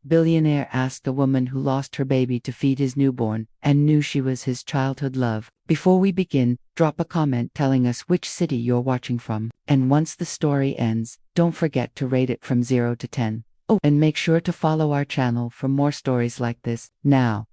Billionaire asked a woman who lost her baby to feed his newborn and knew she was his childhood love. Before we begin, drop a comment telling us which city you're watching from. And once the story ends, don't forget to rate it from 0 to 10. Oh, and make sure to follow our channel for more stories like this. Now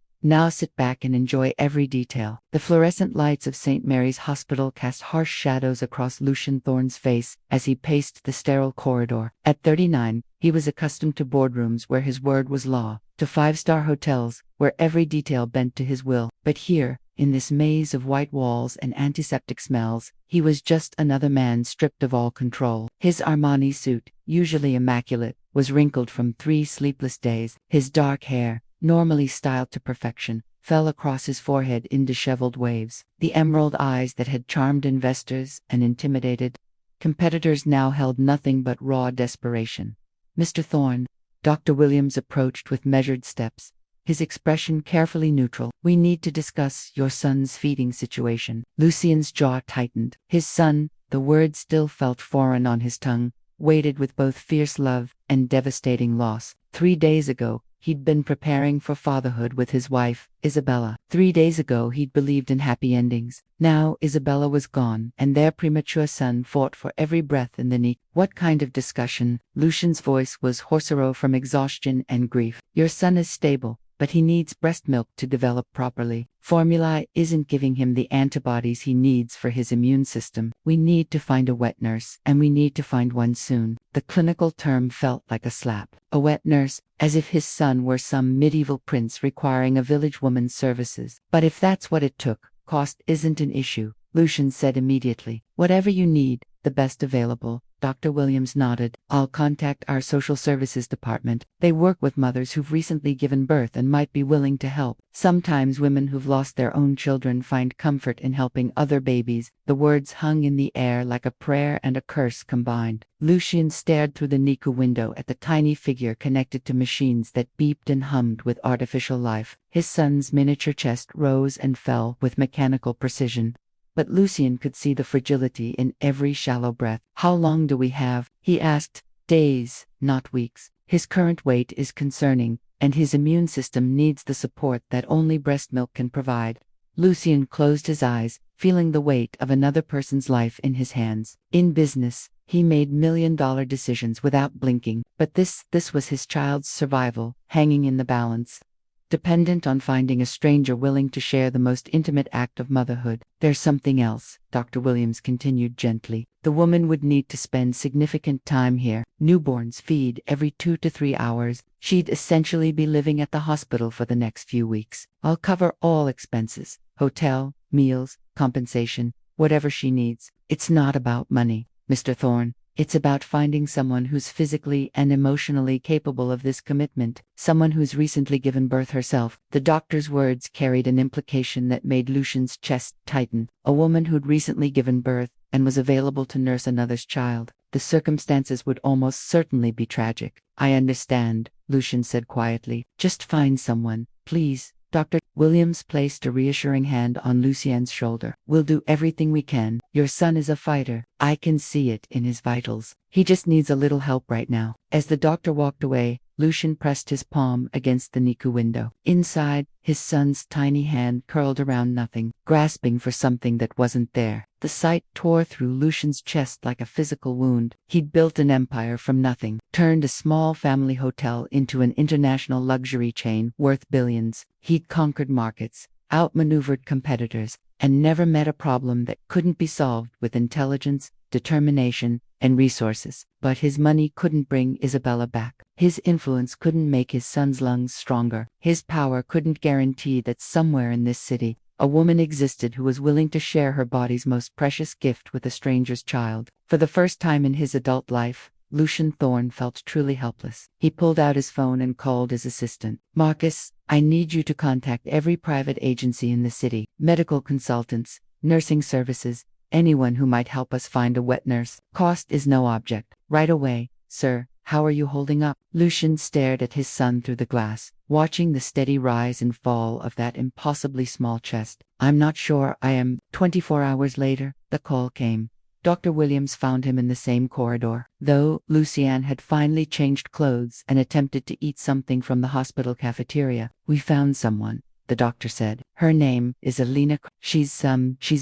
sit back and enjoy every detail. The fluorescent lights of St. Mary's Hospital cast harsh shadows across Lucian Thorne's face as he paced the sterile corridor. At 39, he was accustomed to boardrooms where his word was law, to five-star hotels where every detail bent to his will. But here, in this maze of white walls and antiseptic smells, he was just another man stripped of all control. His Armani suit, usually immaculate, was wrinkled from 3 sleepless days. His dark hair, normally styled to perfection, fell across his forehead in disheveled waves. The emerald eyes that had charmed investors and intimidated competitors now held nothing but raw desperation. "Mr. Thorne," Dr. Williams approached with measured steps, his expression carefully neutral. "We need to discuss your son's feeding situation." Lucian's jaw tightened. His son, the word still felt foreign on his tongue, weighted with both fierce love and devastating loss. 3 days ago, he'd been preparing for fatherhood with his wife, Isabella. 3 days ago he'd believed in happy endings. Now Isabella was gone, and their premature son fought for every breath in the NICU. "What kind of discussion?" Lucian's voice was hoarser from exhaustion and grief. "Your son is stable, but he needs breast milk to develop properly. Formula isn't giving him the antibodies he needs for his immune system. We need to find a wet nurse, and we need to find one soon." The clinical term felt like a slap. A wet nurse, as if his son were some medieval prince requiring a village woman's services. "But if that's what it took, cost isn't an issue," Lucian said immediately. "Whatever you need, the best available." Dr. Williams nodded. "I'll contact our social services department. They work with mothers who've recently given birth and might be willing to help. Sometimes women who've lost their own children find comfort in helping other babies." The words hung in the air like a prayer and a curse combined. Lucian stared through the NICU window at the tiny figure connected to machines that beeped and hummed with artificial life. His son's miniature chest rose and fell with mechanical precision, but Lucian could see the fragility in every shallow breath. "How long do we have?" he asked. "Days, not weeks. His current weight is concerning, and his immune system needs the support that only breast milk can provide." Lucian closed his eyes, feeling the weight of another person's life in his hands. In business, he made million-dollar decisions without blinking, but this was his child's survival, hanging in the balance, dependent on finding a stranger willing to share the most intimate act of motherhood. "There's something else," Dr. Williams continued gently. "The woman would need to spend significant time here. Newborns feed every 2 to 3 hours. She'd essentially be living at the hospital for the next few weeks. I'll cover all expenses, hotel, meals, compensation, whatever she needs. It's not about money, Mr. Thorne. It's about finding someone who's physically and emotionally capable of this commitment, someone who's recently given birth herself." The doctor's words carried an implication that made Lucian's chest tighten. A woman who'd recently given birth and was available to nurse another's child. The circumstances would almost certainly be tragic. "I understand," Lucian said quietly. "Just find someone, please." Dr. Williams placed a reassuring hand on Lucian's shoulder. "We'll do everything we can. Your son is a fighter. I can see it in his vitals. He just needs a little help right now." As the doctor walked away, Lucian pressed his palm against the NICU window. Inside, his son's tiny hand curled around nothing, grasping for something that wasn't there. The sight tore through Lucian's chest like a physical wound. He'd built an empire from nothing, turned a small family hotel into an international luxury chain worth billions. He'd conquered markets, outmaneuvered competitors, and never met a problem that couldn't be solved with intelligence, determination, and resources. But his money couldn't bring Isabella back. His influence couldn't make his son's lungs stronger. His power couldn't guarantee that somewhere in this city, a woman existed who was willing to share her body's most precious gift with a stranger's child. For the first time in his adult life, Lucian Thorne felt truly helpless. He pulled out his phone and called his assistant. "Marcus, I need you to contact every private agency in the city, medical consultants, nursing services, anyone who might help us find a wet nurse. Cost is no object. Right away, sir." "How are you holding up?" Lucian stared at his son through the glass, watching the steady rise and fall of that impossibly small chest. "I'm not sure I am." 24 hours later, the call came. Dr. Williams found him in the same corridor. Though Lucian had finally changed clothes and attempted to eat something from the hospital cafeteria, "We found someone," the doctor said. "Her name is Alina. She's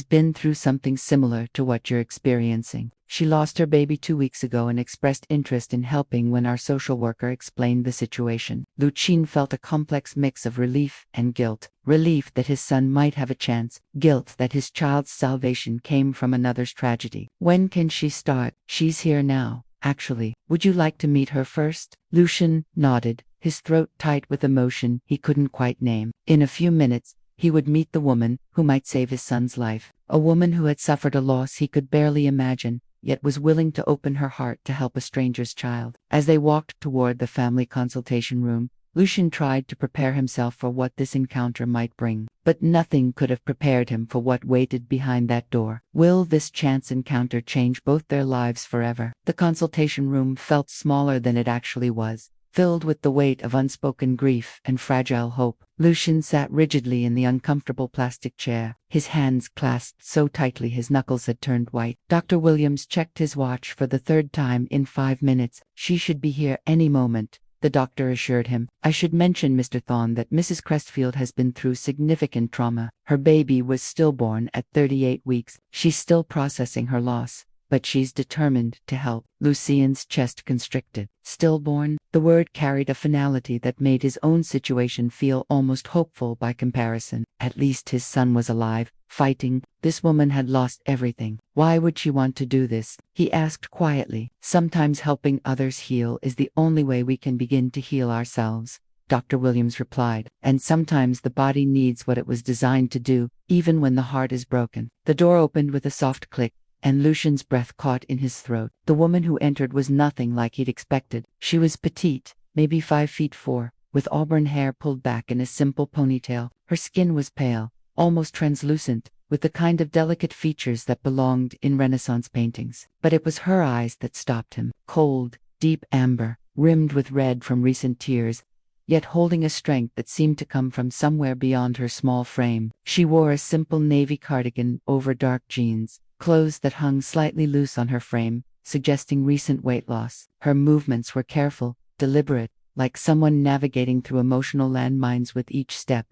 been through something similar to what you're experiencing. She lost her baby 2 weeks ago and expressed interest in helping when our social worker explained the situation." Lucian felt a complex mix of relief and guilt. Relief that his son might have a chance, guilt that his child's salvation came from another's tragedy. "When can she start?" "She's here now, actually. Would you like to meet her first?" Lucian nodded, his throat tight with emotion he couldn't quite name. In a few minutes, he would meet the woman who might save his son's life. A woman who had suffered a loss he could barely imagine, yet was willing to open her heart to help a stranger's child. As they walked toward the family consultation room, Lucian tried to prepare himself for what this encounter might bring. But nothing could have prepared him for what waited behind that door. Will this chance encounter change both their lives forever? The consultation room felt smaller than it actually was, filled with the weight of unspoken grief and fragile hope. Lucian sat rigidly in the uncomfortable plastic chair, his hands clasped so tightly his knuckles had turned white. Dr. Williams checked his watch for the third time in 5 minutes. "She should be here any moment," the doctor assured him. "I should mention, Mr. Thorne, that Mrs. Crestfield has been through significant trauma. Her baby was stillborn at 38 weeks. She's still processing her loss, but she's determined to help." Lucian's chest constricted. Stillborn? The word carried a finality that made his own situation feel almost hopeful by comparison. At least his son was alive, fighting. This woman had lost everything. Why would she want to do this? He asked quietly. "Sometimes helping others heal is the only way we can begin to heal ourselves," Dr. Williams replied. "And sometimes the body needs what it was designed to do, even when the heart is broken." The door opened with a soft click, and Lucian's breath caught in his throat. The woman who entered was nothing like he'd expected. She was petite, maybe 5'4", with auburn hair pulled back in a simple ponytail. Her skin was pale, almost translucent, with the kind of delicate features that belonged in Renaissance paintings. But it was her eyes that stopped him. Cold, deep amber, rimmed with red from recent tears, yet holding a strength that seemed to come from somewhere beyond her small frame. She wore a simple navy cardigan over dark jeans, clothes that hung slightly loose on her frame, suggesting recent weight loss. Her movements were careful, deliberate, like someone navigating through emotional landmines with each step.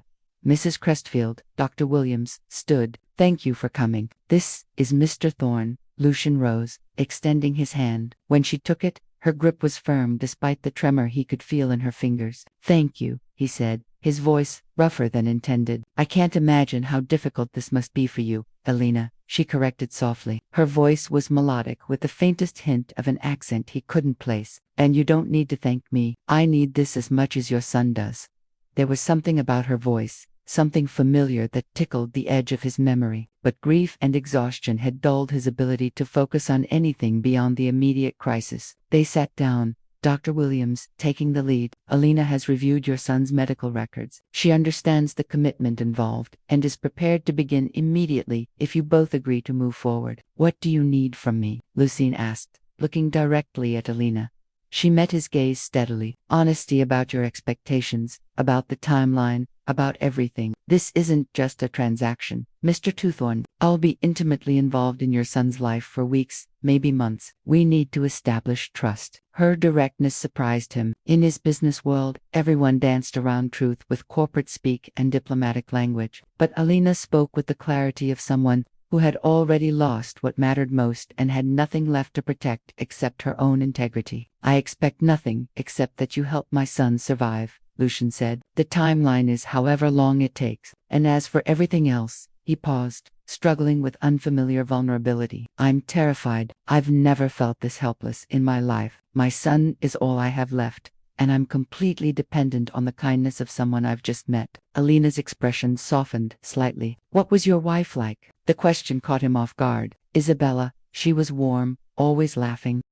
"Mrs. Crestfield," Dr. Williams stood. "Thank you for coming. This is Mr. Thorne." Lucian rose, extending his hand. When she took it, her grip was firm despite the tremor he could feel in her fingers. "Thank you," he said, his voice rougher than intended. "I can't imagine how difficult this must be for you, Alina," she corrected softly. Her voice was melodic with the faintest hint of an accent he couldn't place. "And you don't need to thank me. I need this as much as your son does." There was something about her voice, something familiar that tickled the edge of his memory, but grief and exhaustion had dulled his ability to focus on anything beyond the immediate crisis. They sat down, Dr. Williams taking the lead. "Alina has reviewed your son's medical records. She understands the commitment involved and is prepared to begin immediately if you both agree to move forward." "What do you need from me?" Lucian asked, looking directly at Alina. She met his gaze steadily. "Honesty about your expectations, about the timeline, about everything. This isn't just a transaction. Mr. Thorne, I'll be intimately involved in your son's life for weeks, maybe months. We need to establish trust." Her directness surprised him. In his business world, everyone danced around truth with corporate speak and diplomatic language. But Alina spoke with the clarity of someone who had already lost what mattered most and had nothing left to protect except her own integrity. "I expect nothing except that you help my son survive," Lucian said. "The timeline is however long it takes. And as for everything else," he paused, struggling with unfamiliar vulnerability. "I'm terrified. I've never felt this helpless in my life. My son is all I have left, and I'm completely dependent on the kindness of someone I've just met." Alina's expression softened slightly. "What was your wife like?" The question caught him off guard. "Isabella. She was warm, always laughing.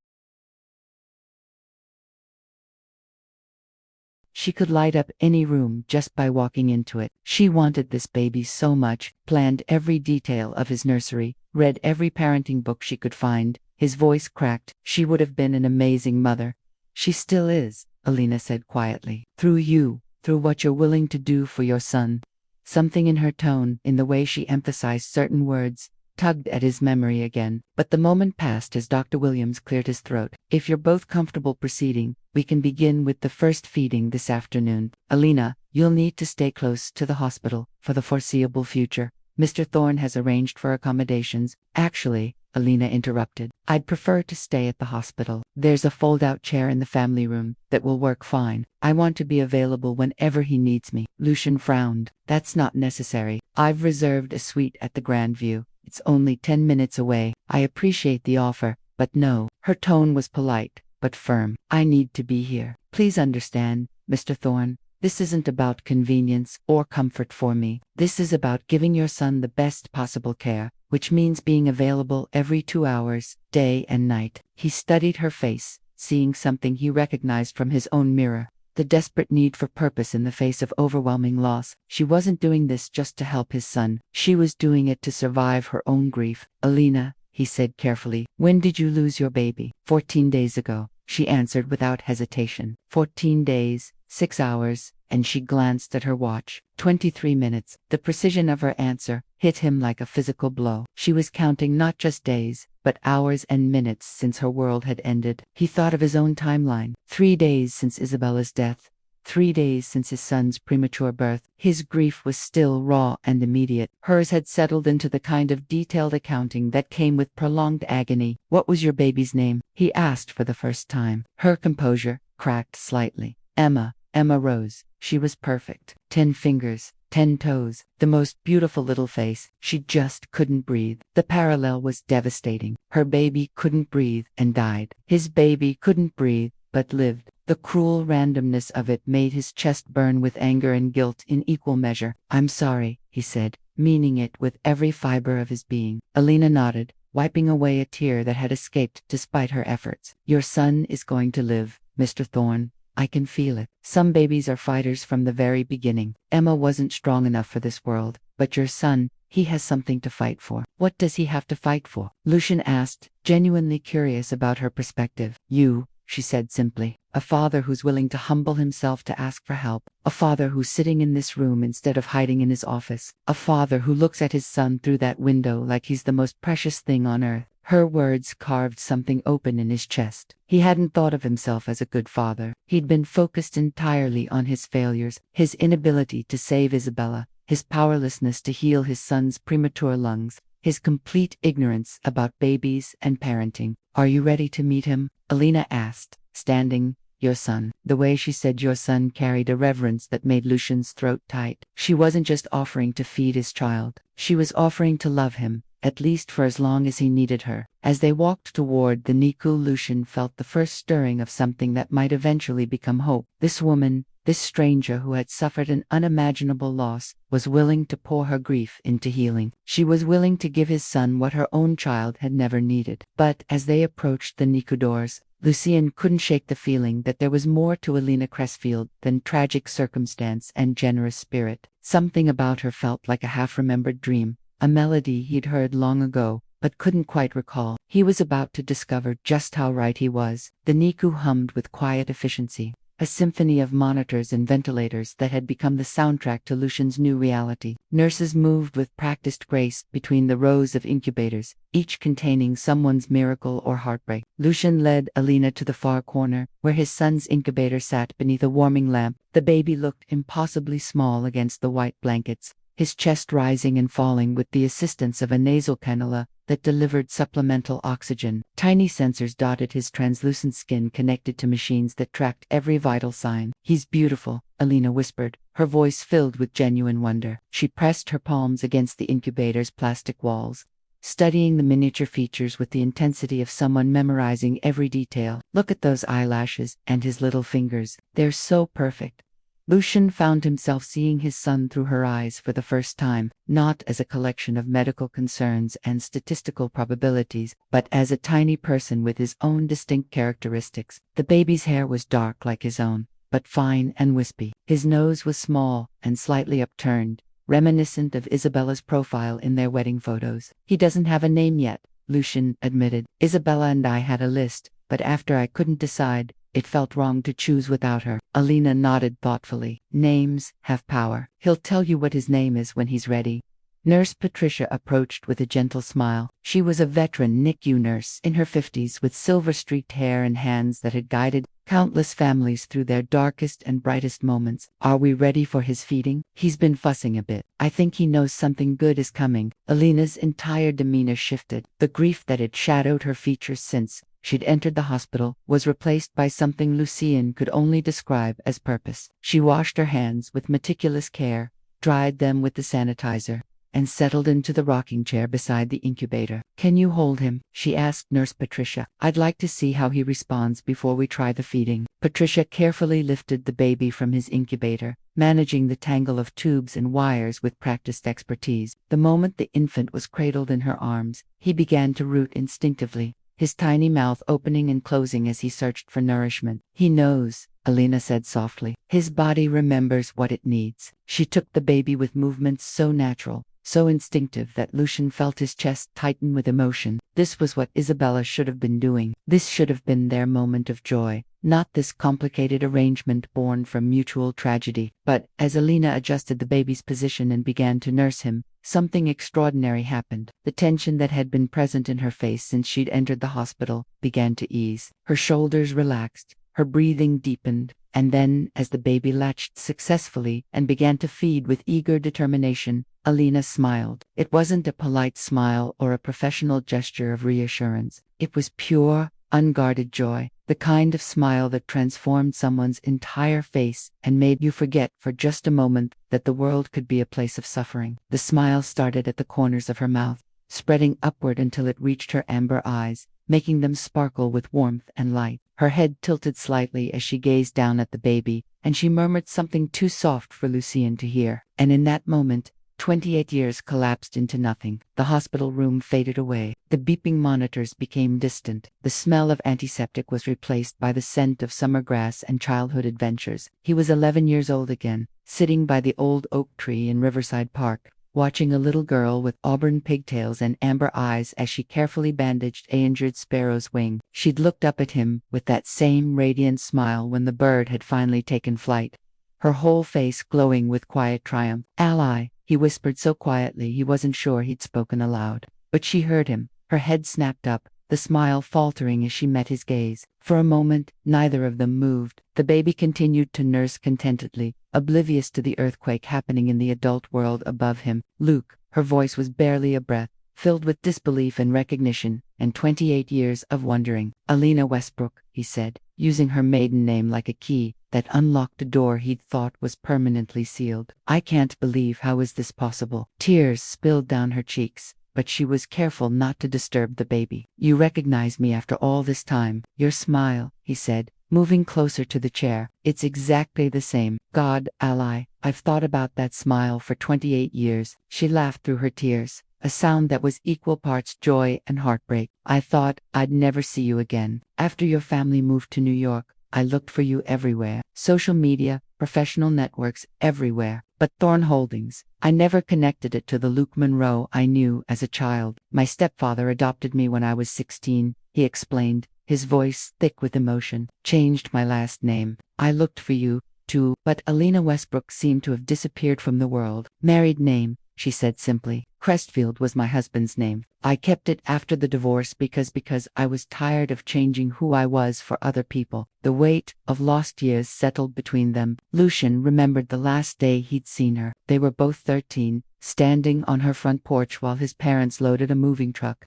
She could light up any room just by walking into it. She wanted this baby so much, planned every detail of his nursery, read every parenting book she could find." His voice cracked. "She would have been an amazing mother." "She still is," Alina said quietly. "Through you, through what you're willing to do for your son." Something in her tone, in the way she emphasized certain words, tugged at his memory again, but the moment passed as Dr. Williams cleared his throat. If you're both comfortable proceeding, we can begin with the first feeding this afternoon. Alina, you'll need to stay close to the hospital for the foreseeable future. Mr. Thorne has arranged for accommodations. Actually, Alina interrupted, I'd prefer to stay at the hospital. There's a fold-out chair in the family room that will work fine. I want to be available whenever he needs me. Lucian frowned. That's not necessary. I've reserved a suite at the Grand View. It's only 10 minutes away. I appreciate the offer, but no. Her tone was polite, but firm. I need to be here. Please understand, Mr. Thorne. This isn't about convenience or comfort for me. This is about giving your son the best possible care, which means being available every 2 hours, day and night. He studied her face, seeing something he recognized from his own mirror. The desperate need for purpose in the face of overwhelming loss. She wasn't doing this just to help his son. She was doing it to survive her own grief. Alina, he said carefully, when did you lose your baby? 14 days ago, she answered without hesitation. 14 days, 6 hours, and she glanced at her watch. 23 minutes. The precision of her answer hit him like a physical blow. She was counting not just days, but hours and minutes since her world had ended. He thought of his own timeline. 3 days since Isabella's death. 3 days since his son's premature birth. His grief was still raw and immediate. Hers had settled into the kind of detailed accounting that came with prolonged agony. What was your baby's name? He asked for the first time. Her composure cracked slightly. Emma. Emma Rose. She was perfect. 10 fingers, 10 toes, the most beautiful little face. She just couldn't breathe. The parallel was devastating. Her baby couldn't breathe and died. His baby couldn't breathe, but lived. The cruel randomness of it made his chest burn with anger and guilt in equal measure. I'm sorry, he said, meaning it with every fiber of his being. Alina nodded, wiping away a tear that had escaped despite her efforts. Your son is going to live, Mr. Thorne. I can feel it. Some babies are fighters from the very beginning. Emma wasn't strong enough for this world, but your son, he has something to fight for. What does he have to fight for? Lucian asked, genuinely curious about her perspective. You, she said simply. A father who's willing to humble himself to ask for help. A father who's sitting in this room instead of hiding in his office. A father who looks at his son through that window like he's the most precious thing on earth. Her words carved something open in his chest. He hadn't thought of himself as a good father. He'd been focused entirely on his failures, his inability to save Isabella, his powerlessness to heal his son's premature lungs, his complete ignorance about babies and parenting. Are you ready to meet him? Alina asked, standing. Your son. The way she said your son carried a reverence that made Lucian's throat tight. She wasn't just offering to feed his child. She was offering to love him, at least for as long as he needed her. As they walked toward the NICU, Lucian felt the first stirring of something that might eventually become hope. This woman, this stranger who had suffered an unimaginable loss, was willing to pour her grief into healing. She was willing to give his son what her own child had never needed. But as they approached the NICU doors, Lucian couldn't shake the feeling that there was more to Alina Cressfield than tragic circumstance and generous spirit. Something about her felt like a half-remembered dream, a melody he'd heard long ago, but couldn't quite recall. He was about to discover just how right he was. The NICU hummed with quiet efficiency, a symphony of monitors and ventilators that had become the soundtrack to Lucian's new reality. Nurses moved with practiced grace between the rows of incubators, each containing someone's miracle or heartbreak. Lucian led Alina to the far corner, where his son's incubator sat beneath a warming lamp. The baby looked impossibly small against the white blankets, his chest rising and falling with the assistance of a nasal cannula that delivered supplemental oxygen. Tiny sensors dotted his translucent skin connected to machines that tracked every vital sign. He's beautiful, Alina whispered, her voice filled with genuine wonder. She pressed her palms against the incubator's plastic walls, studying the miniature features with the intensity of someone memorizing every detail. Look at those eyelashes and his little fingers. They're so perfect. Lucian found himself seeing his son through her eyes for the first time, not as a collection of medical concerns and statistical probabilities, but as a tiny person with his own distinct characteristics. The baby's hair was dark like his own, but fine and wispy. His nose was small and slightly upturned, reminiscent of Isabella's profile in their wedding photos. He doesn't have a name yet, Lucian admitted. Isabella and I had a list, but after I couldn't decide, it felt wrong to choose without her. Alina nodded thoughtfully. Names have power. He'll tell you what his name is when he's ready. Nurse Patricia approached with a gentle smile. She was a veteran NICU nurse in her 50s with silver-streaked hair and hands that had guided countless families through their darkest and brightest moments. "Are we ready for his feeding? He's been fussing a bit. I think he knows something good is coming." Alina's entire demeanor shifted. The grief that had shadowed her features since she'd entered the hospital was replaced by something Lucian could only describe as purpose. She washed her hands with meticulous care, dried them with the sanitizer, and settled into the rocking chair beside the incubator. "Can you hold him?" she asked Nurse Patricia. "I'd like to see how he responds before we try the feeding." Patricia carefully lifted the baby from his incubator, managing the tangle of tubes and wires with practiced expertise. The moment the infant was cradled in her arms, he began to root instinctively, his tiny mouth opening and closing as he searched for nourishment. "He knows," Alina said softly. "His body remembers what it needs." She took the baby with movements so natural, so instinctive that Lucian felt his chest tighten with emotion. This was what Isabella should have been doing. This should have been their moment of joy, not this complicated arrangement born from mutual tragedy. But as Alina adjusted the baby's position and began to nurse him, something extraordinary happened. The tension that had been present in her face since she'd entered the hospital began to ease. Her shoulders relaxed, her breathing deepened, and then, as the baby latched successfully and began to feed with eager determination, Alina smiled. It wasn't a polite smile or a professional gesture of reassurance. It was pure, unguarded joy, the kind of smile that transformed someone's entire face and made you forget for just a moment that the world could be a place of suffering. The smile started at the corners of her mouth, spreading upward until it reached her amber eyes, making them sparkle with warmth and light. Her head tilted slightly as she gazed down at the baby, and she murmured something too soft for Lucian to hear. And in that moment, 28 years collapsed into nothing. The hospital room faded away. The beeping monitors became distant. The smell of antiseptic was replaced by the scent of summer grass and childhood adventures. He was 11 years old again, sitting by the old oak tree in Riverside Park, watching a little girl with auburn pigtails and amber eyes as she carefully bandaged an injured sparrow's wing. She'd looked up at him with that same radiant smile when the bird had finally taken flight, her whole face glowing with quiet triumph. "Ally," he whispered so quietly he wasn't sure he'd spoken aloud. But she heard him. Her head snapped up, the smile faltering as she met his gaze. For a moment, neither of them moved. The baby continued to nurse contentedly, oblivious to the earthquake happening in the adult world above him. "Luke," her voice was barely a breath, filled with disbelief and recognition, and 28 years of wondering. "Alina Westbrook," he said, using her maiden name like a key that unlocked a door he'd thought was permanently sealed. "I can't believe how is this possible." Tears spilled down her cheeks, but she was careful not to disturb the baby. "You recognize me after all this time." "Your smile," he said, moving closer to the chair. "It's exactly the same." "God, Ally, I've thought about that smile for 28 years. She laughed through her tears, a sound that was equal parts joy and heartbreak. "I thought I'd never see you again. After your family moved to New York, I looked for you everywhere. Social media, professional networks, everywhere. But Thorne Holdings, I never connected it to the Luke Monroe I knew as a child. My stepfather adopted me when I was 16, he explained, his voice thick with emotion. Changed my last name. I looked for you, too." But Alina Westbrook seemed to have disappeared from the world. "Married name," she said simply. "Crestfield was my husband's name. I kept it after the divorce because I was tired of changing who I was for other people." The weight of lost years settled between them. Lucian remembered the last day he'd seen her. They were both 13, standing on her front porch while his parents loaded a moving truck.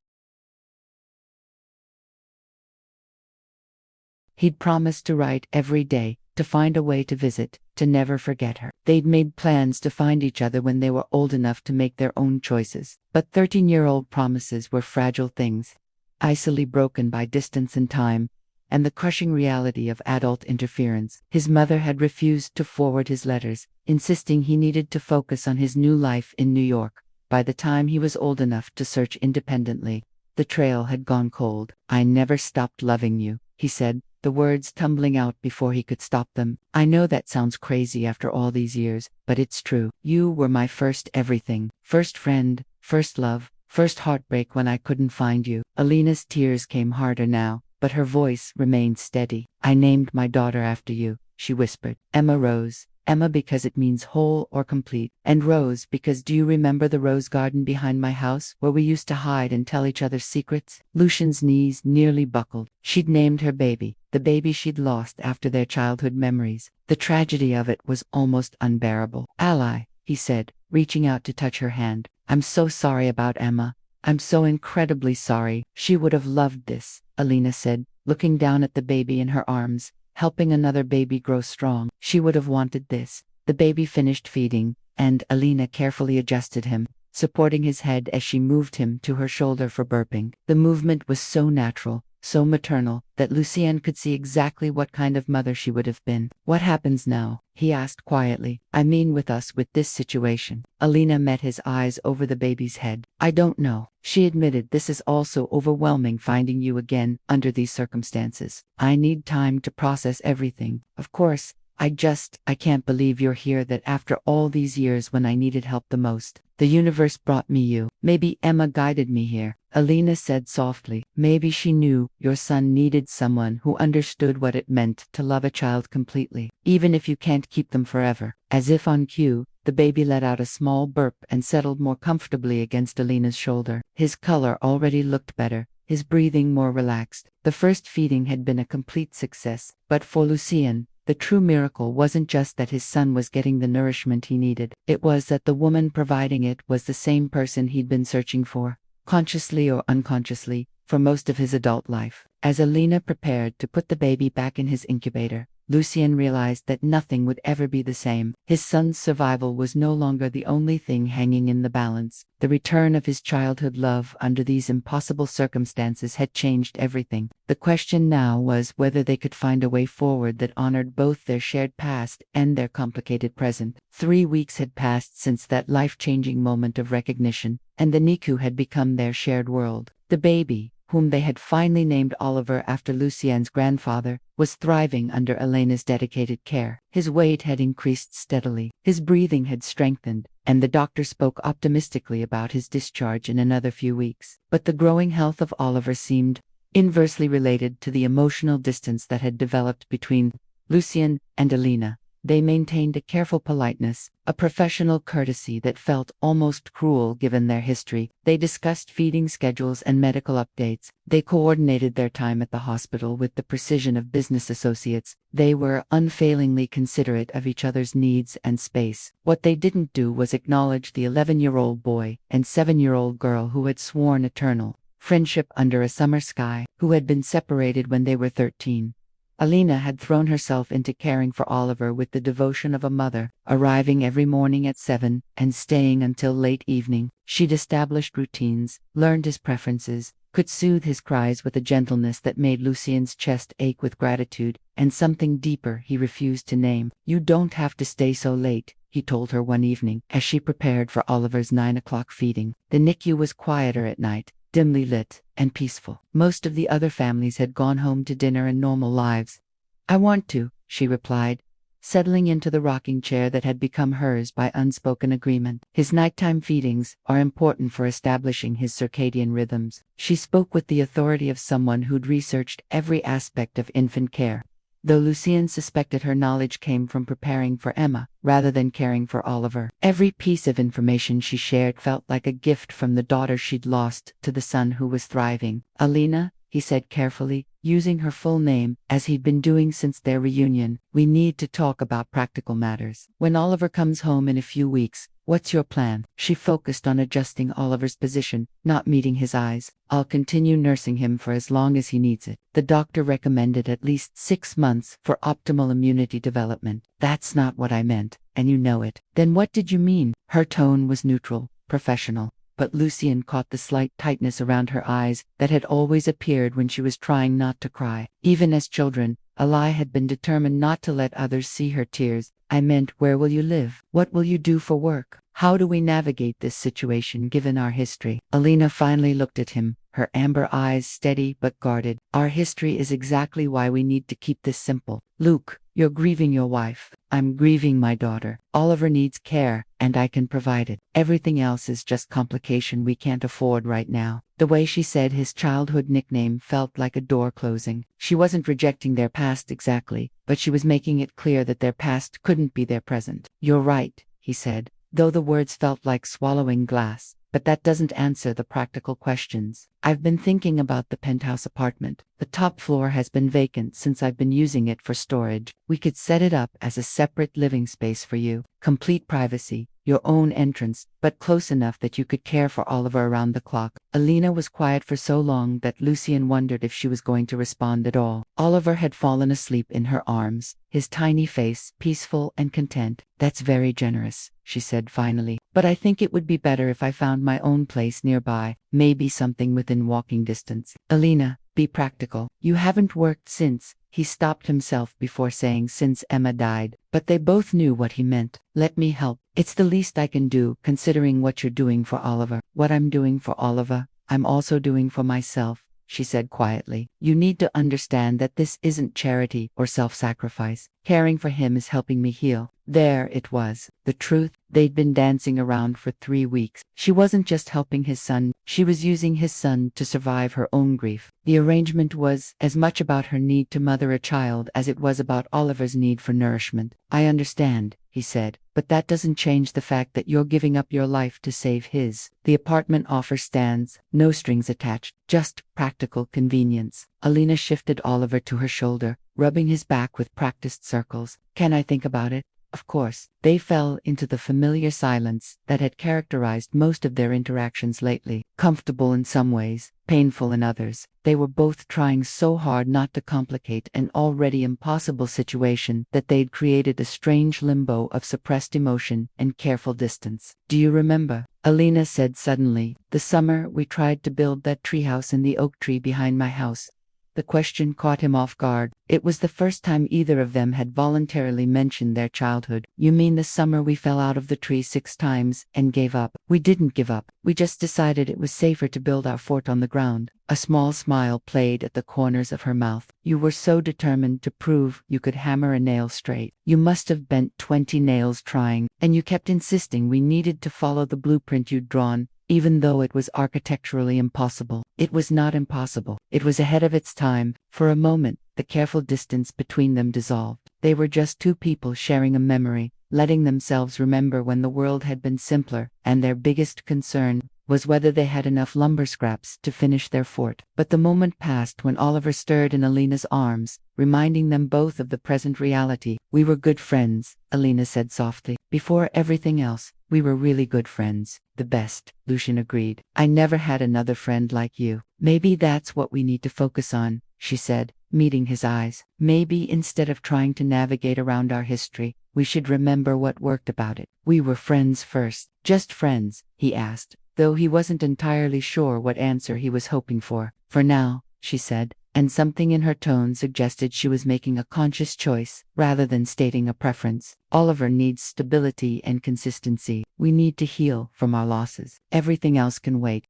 He'd promised to write every day, to find a way to visit, to never forget her. They'd made plans to find each other when they were old enough to make their own choices. But 13-year-old promises were fragile things, icily broken by distance and time, and the crushing reality of adult interference. His mother had refused to forward his letters, insisting he needed to focus on his new life in New York. By the time he was old enough to search independently, the trail had gone cold. "I never stopped loving you," he said, the words tumbling out before he could stop them. "I know that sounds crazy after all these years, but it's true. You were my first everything, first friend, first love, first heartbreak when I couldn't find you." Alina's tears came harder now, but her voice remained steady. "I named my daughter after you," she whispered. Emma rose, Emma because it means whole or complete, and Rose because do you remember the rose garden behind my house where we used to hide and tell each other secrets? Lucian's knees nearly buckled. She'd named her baby, the baby she'd lost after their childhood memories. The tragedy of it was almost unbearable. Ally, he said, reaching out to touch her hand. I'm so sorry about Emma. I'm so incredibly sorry. She would have loved this, Alina said, looking down at the baby in her arms, helping another baby grow strong. She would have wanted this. The baby finished feeding, and Alina carefully adjusted him, supporting his head as she moved him to her shoulder for burping. The movement was so natural, so maternal, that Lucian could see exactly what kind of mother she would have been. What happens now? He asked quietly. I mean with us with this situation. Alina met his eyes over the baby's head. I don't know. She admitted this is also overwhelming finding you again under these circumstances. I need time to process everything. Of course, I can't believe you're here that after all these years when I needed help the most. The universe brought me you. Maybe Emma guided me here. Alina said softly. Maybe she knew your son needed someone who understood what it meant to love a child completely, even if you can't keep them forever. As if on cue, the baby let out a small burp and settled more comfortably against Alina's shoulder. His color already looked better, his breathing more relaxed. The first feeding had been a complete success, but for Lucian, the true miracle wasn't just that his son was getting the nourishment he needed. It was that the woman providing it was the same person he'd been searching for, consciously or unconsciously, for most of his adult life. As Alina prepared to put the baby back in his incubator, Lucian realized that nothing would ever be the same. His son's survival was no longer the only thing hanging in the balance. The return of his childhood love under these impossible circumstances had changed everything. The question now was whether they could find a way forward that honored both their shared past and their complicated present. 3 weeks had passed since that life-changing moment of recognition, and the NICU had become their shared world. The baby, whom they had finally named Oliver after Lucian's grandfather, was thriving under Elena's dedicated care. His weight had increased steadily, his breathing had strengthened, and the doctor spoke optimistically about his discharge in another few weeks. But the growing health of Oliver seemed inversely related to the emotional distance that had developed between Lucian and Alina. They maintained a careful politeness, a professional courtesy that felt almost cruel given their history. They discussed feeding schedules and medical updates. They coordinated their time at the hospital with the precision of business associates. They were unfailingly considerate of each other's needs and space. What they didn't do was acknowledge the 11-year-old boy and 7-year-old girl who had sworn eternal friendship under a summer sky, who had been separated when they were 13. Alina had thrown herself into caring for Oliver with the devotion of a mother, arriving every morning at 7 and staying until late evening. She'd established routines, learned his preferences, could soothe his cries with a gentleness that made Lucian's chest ache with gratitude, and something deeper he refused to name. You don't have to stay so late, he told her one evening, as she prepared for Oliver's 9 o'clock feeding. The NICU was quieter at night, dimly lit, and peaceful. Most of the other families had gone home to dinner and normal lives. I want to, she replied, settling into the rocking chair that had become hers by unspoken agreement. His nighttime feedings are important for establishing his circadian rhythms. She spoke with the authority of someone who'd researched every aspect of infant care, though Lucian suspected her knowledge came from preparing for Emma, rather than caring for Oliver. Every piece of information she shared felt like a gift from the daughter she'd lost to the son who was thriving. Alina, he said carefully, using her full name, as he'd been doing since their reunion, we need to talk about practical matters. When Oliver comes home in a few weeks, what's your plan? She focused on adjusting Oliver's position, not meeting his eyes. I'll continue nursing him for as long as he needs it. The doctor recommended at least 6 months for optimal immunity development. That's not what I meant, and you know it. Then what did you mean? Her tone was neutral, professional. But Lucian caught the slight tightness around her eyes that had always appeared when she was trying not to cry. Even as children, Alina had been determined not to let others see her tears. I meant, where will you live? What will you do for work? How do we navigate this situation given our history? Alina finally looked at him, her amber eyes steady but guarded. Our history is exactly why we need to keep this simple. Luke, you're grieving your wife. I'm grieving my daughter. Oliver needs care, and I can provide it. Everything else is just complication we can't afford right now. The way she said his childhood nickname felt like a door closing. She wasn't rejecting their past exactly, but she was making it clear that their past couldn't be their present. You're right, he said, though the words felt like swallowing glass. But that doesn't answer the practical questions. I've been thinking about the penthouse apartment. The top floor has been vacant since I've been using it for storage. We could set it up as a separate living space for you. Complete privacy, your own entrance, but close enough that you could care for Oliver around the clock. Alina was quiet for so long that Lucian wondered if she was going to respond at all. Oliver had fallen asleep in her arms, his tiny face peaceful and content. That's very generous, she said finally. But I think it would be better if I found my own place nearby, maybe something within walking distance. Alina, be practical. You haven't worked since. He stopped himself before saying since Emma died, but they both knew what he meant. Let me help. It's the least I can do, considering what you're doing for Oliver. What I'm doing for Oliver, I'm also doing for myself, she said quietly. You need to understand that this isn't charity or self-sacrifice. Caring for him is helping me heal. There it was. The truth. They'd been dancing around for 3 weeks. She wasn't just helping his son, she was using his son to survive her own grief. The arrangement was as much about her need to mother a child as it was about Oliver's need for nourishment. I understand, he said, but that doesn't change the fact that you're giving up your life to save his. The apartment offer stands, no strings attached, just practical convenience. Alina shifted Oliver to her shoulder, rubbing his back with practiced circles. Can I think about it? Of course. They fell into the familiar silence that had characterized most of their interactions lately. Comfortable in some ways, painful in others. They were both trying so hard not to complicate an already impossible situation that they'd created a strange limbo of suppressed emotion and careful distance. Do you remember? Alina said suddenly, the summer we tried to build that treehouse in the oak tree behind my house. The question caught him off guard. It was the first time either of them had voluntarily mentioned their childhood. You mean the summer we fell out of the tree 6 times and gave up? We didn't give up. We just decided it was safer to build our fort on the ground. A small smile played at the corners of her mouth. You were so determined to prove you could hammer a nail straight. You must have bent 20 nails trying, and you kept insisting we needed to follow the blueprint you'd drawn. Even though it was architecturally impossible. It was not impossible. It was ahead of its time. For a moment, the careful distance between them dissolved. They were just 2 people sharing a memory, letting themselves remember when the world had been simpler, and their biggest concern was whether they had enough lumber scraps to finish their fort. But the moment passed when Oliver stirred in Alina's arms, reminding them both of the present reality. We were good friends, Alina said softly. Before everything else, we were really good friends. The best, Lucian agreed. I never had another friend like you. Maybe that's what we need to focus on, she said, meeting his eyes. Maybe instead of trying to navigate around our history, we should remember what worked about it. We were friends first. Just friends, he asked, though he wasn't entirely sure what answer he was hoping for. For now, she said, and something in her tone suggested she was making a conscious choice, rather than stating a preference. Oliver needs stability and consistency. We need to heal from our losses. Everything else can wait.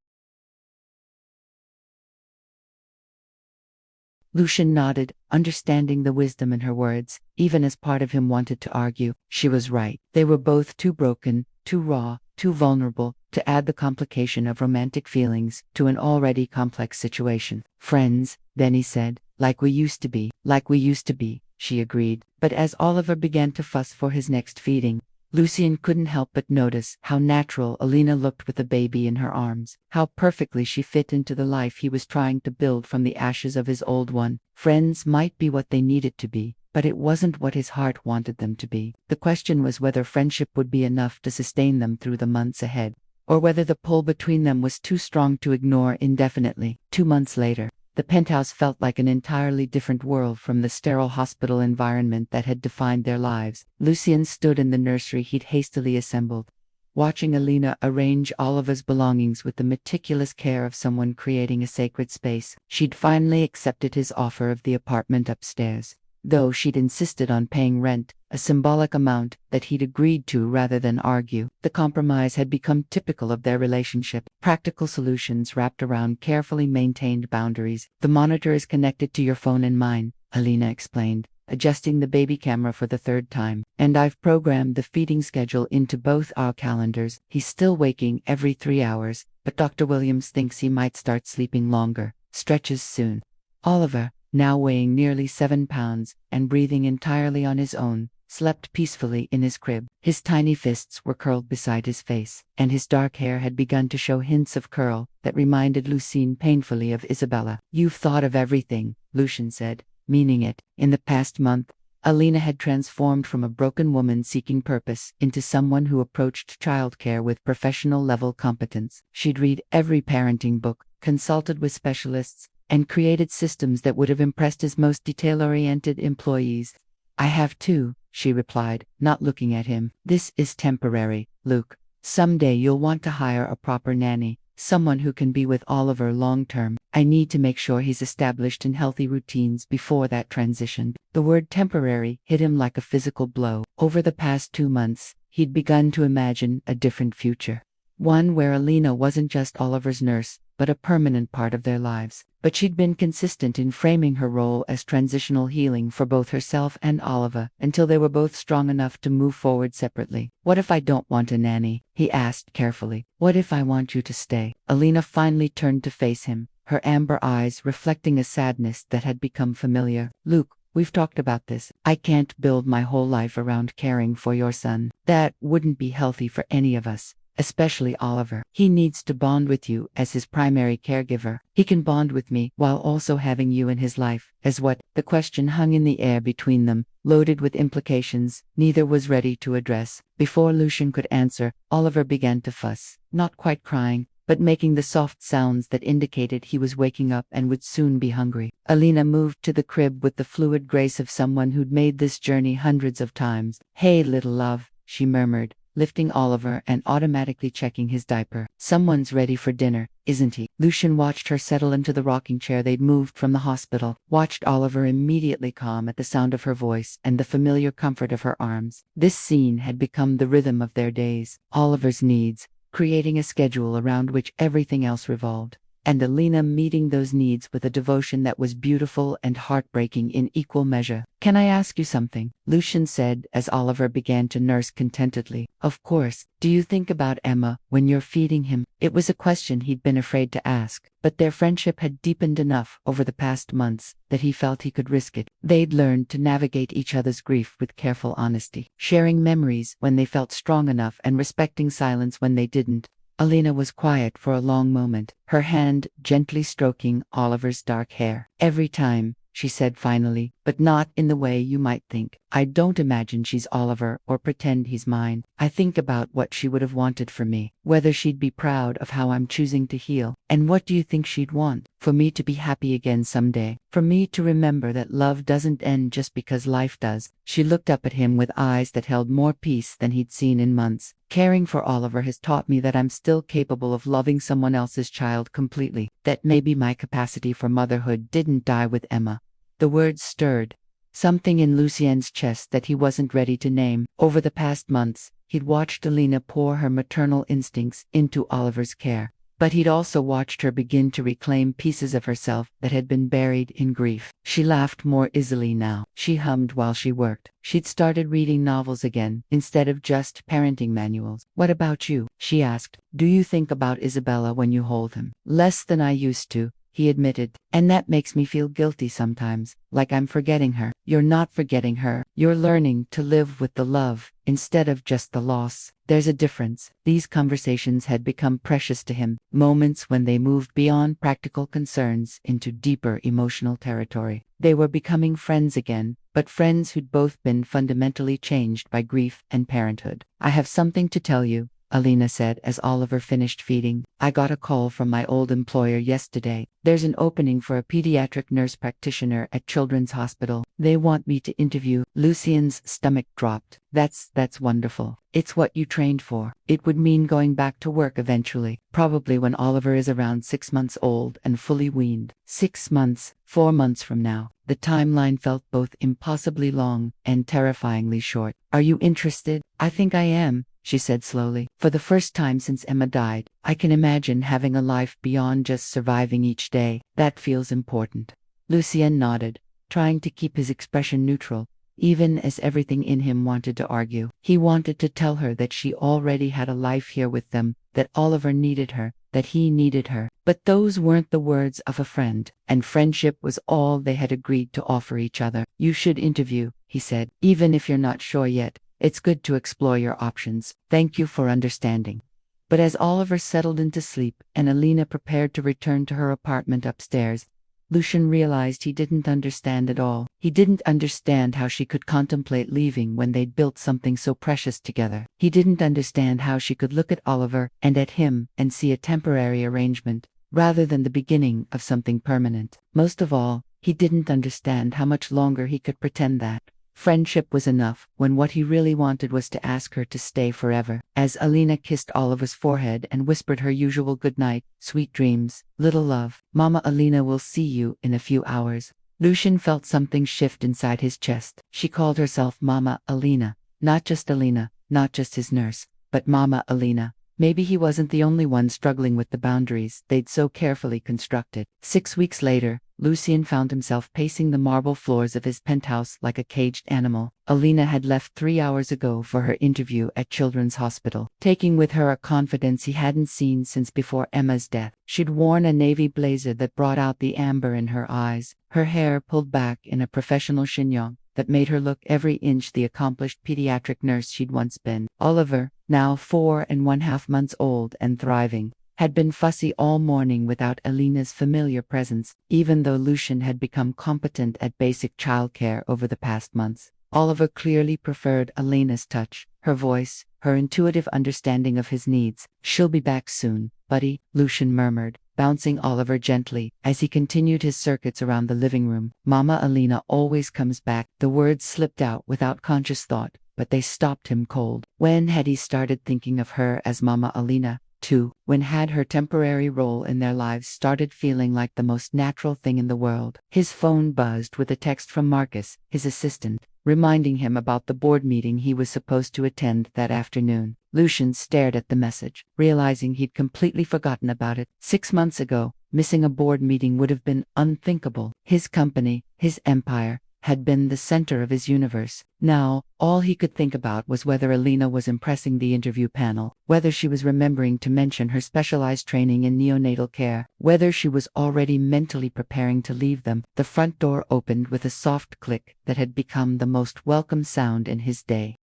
Lucian nodded, understanding the wisdom in her words, even as part of him wanted to argue. She was right. They were both too broken, too raw, too vulnerable, to add the complication of romantic feelings to an already complex situation. Friends, then he said, like we used to be. Like we used to be, she agreed. But as Oliver began to fuss for his next feeding, Lucian couldn't help but notice how natural Alina looked with the baby in her arms, how perfectly she fit into the life he was trying to build from the ashes of his old one. Friends might be what they needed to be, but it wasn't what his heart wanted them to be. The question was whether friendship would be enough to sustain them through the months ahead, or whether the pull between them was too strong to ignore indefinitely. 2 months later, the penthouse felt like an entirely different world from the sterile hospital environment that had defined their lives. Lucian stood in the nursery he'd hastily assembled, watching Alina arrange Oliver's belongings with the meticulous care of someone creating a sacred space. She'd finally accepted his offer of the apartment upstairs. though she'd insisted on paying rent, a symbolic amount that he'd agreed to rather than argue. The compromise had become typical of their relationship, practical solutions wrapped around carefully maintained boundaries. The monitor is connected to your phone and mine, Alina explained, adjusting the baby camera for the third time. And I've programmed the feeding schedule into both our calendars. He's still waking every 3 hours, but Dr. Williams thinks he might start sleeping longer. Stretches soon. Oliver, now weighing nearly 7 pounds and breathing entirely on his own, slept peacefully in his crib. His tiny fists were curled beside his face, and his dark hair had begun to show hints of curl that reminded Lucine painfully of Isabella. "You've thought of everything," Lucian said, meaning it. In the past month, Alina had transformed from a broken woman seeking purpose into someone who approached childcare with professional-level competence. She'd read every parenting book, consulted with specialists, and created systems that would have impressed his most detail-oriented employees. "I have too," she replied, not looking at him. "This is temporary, Luke. Someday you'll want to hire a proper nanny, someone who can be with Oliver long-term. I need to make sure he's established in healthy routines before that transition." The word temporary hit him like a physical blow. Over the past 2 months, he'd begun to imagine a different future. One where Alina wasn't just Oliver's nurse, but a permanent part of their lives. But she'd been consistent in framing her role as transitional healing for both herself and Oliver until they were both strong enough to move forward separately. "What if I don't want a nanny?" he asked carefully. "What if I want you to stay?" Alina finally turned to face him, her amber eyes reflecting a sadness that had become familiar. "Luke, we've talked about this. I can't build my whole life around caring for your son. That wouldn't be healthy for any of us. Especially Oliver. He needs to bond with you as his primary caregiver. He can bond with me while also having you in his life. As what?" The question hung in the air between them, loaded with implications neither was ready to address. Before Lucian could answer, Oliver began to fuss, not quite crying, but making the soft sounds that indicated he was waking up and would soon be hungry. Alina moved to the crib with the fluid grace of someone who'd made this journey hundreds of times. "Hey, little love," she murmured, lifting Oliver and automatically checking his diaper. "Someone's ready for dinner, isn't he?" Lucian watched her settle into the rocking chair they'd moved from the hospital, watched Oliver immediately calm at the sound of her voice and the familiar comfort of her arms. This scene had become the rhythm of their days. Oliver's needs, creating a schedule around which everything else revolved, and Alina meeting those needs with a devotion that was beautiful and heartbreaking in equal measure. "Can I ask you something?" Lucian said as Oliver began to nurse contentedly. "Of course. Do you think about Emma when you're feeding him?" It was a question he'd been afraid to ask, but their friendship had deepened enough over the past months that he felt he could risk it. They'd learned to navigate each other's grief with careful honesty, sharing memories when they felt strong enough and respecting silence when they didn't. Alina was quiet for a long moment, her hand gently stroking Oliver's dark hair. "Every time," she said finally, "but not in the way you might think. I don't imagine she's Oliver or pretend he's mine. I think about what she would have wanted for me, whether she'd be proud of how I'm choosing to heal. And what do you think she'd want? For me to be happy again someday. For me to remember that love doesn't end just because life does." She looked up at him with eyes that held more peace than he'd seen in months. "Caring for Oliver has taught me that I'm still capable of loving someone else's child completely. That maybe my capacity for motherhood didn't die with Emma." The words stirred something in Lucien's chest that he wasn't ready to name. Over the past months, he'd watched Alina pour her maternal instincts into Oliver's care. But he'd also watched her begin to reclaim pieces of herself that had been buried in grief. She laughed more easily now. She hummed while she worked. She'd started reading novels again, instead of just parenting manuals. "What about you?" she asked. "Do you think about Isabella when you hold him?" "Less than I used to," he admitted, "and that makes me feel guilty sometimes, like I'm forgetting her." "You're not forgetting her. You're learning to live with the love, instead of just the loss. There's a difference." These conversations had become precious to him, moments when they moved beyond practical concerns into deeper emotional territory. They were becoming friends again, but friends who'd both been fundamentally changed by grief and parenthood. "I have something to tell you," Alina said as Oliver finished feeding. I got a call from my old employer yesterday. There's an opening for a pediatric nurse practitioner at Children's Hospital. They want me to interview. Lucian's stomach dropped. That's wonderful. It's what you trained for. It would mean going back to work eventually, probably when Oliver is around 6 months old and fully weaned. 6 months, 4 months from now. The timeline felt both impossibly long and terrifyingly short. Are you interested? I think I am, she said slowly. For the first time since Emma died, I can imagine having a life beyond just surviving each day. That feels important. Lucian nodded, trying to keep his expression neutral, even as everything in him wanted to argue. He wanted to tell her that she already had a life here with them, that Oliver needed her, that he needed her. But those weren't the words of a friend, and friendship was all they had agreed to offer each other. You should interview, he said, even if you're not sure yet. It's good to explore your options. Thank you for understanding. But as Oliver settled into sleep and Alina prepared to return to her apartment upstairs, Lucian realized he didn't understand at all. He didn't understand how she could contemplate leaving when they'd built something so precious together. He didn't understand how she could look at Oliver and at him and see a temporary arrangement, rather than the beginning of something permanent. Most of all, he didn't understand how much longer he could pretend that friendship was enough when what he really wanted was to ask her to stay forever. As Alina kissed Oliver's forehead and whispered her usual goodnight, sweet dreams, little love, Mama Alina will see you in a few hours. Lucian felt something shift inside his chest. She called herself Mama Alina, not just Alina, not just his nurse, but Mama Alina. Maybe he wasn't the only one struggling with the boundaries they'd so carefully constructed. 6 weeks later, Lucian found himself pacing the marble floors of his penthouse like a caged animal. Alina had left 3 hours ago for her interview at Children's Hospital, taking with her a confidence he hadn't seen since before Emma's death. She'd worn a navy blazer that brought out the amber in her eyes, her hair pulled back in a professional chignon that made her look every inch the accomplished pediatric nurse she'd once been. Oliver, now 4½ months old and thriving, had been fussy all morning without Alina's familiar presence, even though Lucian had become competent at basic childcare over the past months. Oliver clearly preferred Alina's touch, her voice, her intuitive understanding of his needs. She'll be back soon, buddy, Lucian murmured, bouncing Oliver gently as he continued his circuits around the living room. Mama Alina always comes back. The words slipped out without conscious thought, but they stopped him cold. When had he started thinking of her as Mama Alina? Too, when had her temporary role in their lives started feeling like the most natural thing in the world? His phone buzzed with a text from Marcus, his assistant, reminding him about the board meeting he was supposed to attend that afternoon. Lucian stared at the message, realizing he'd completely forgotten about it. 6 months ago, missing a board meeting would have been unthinkable. His company, his empire, had been the center of his universe. Now, all he could think about was whether Alina was impressing the interview panel, whether she was remembering to mention her specialized training in neonatal care, whether she was already mentally preparing to leave them. The front door opened with a soft click that had become the most welcome sound in his day.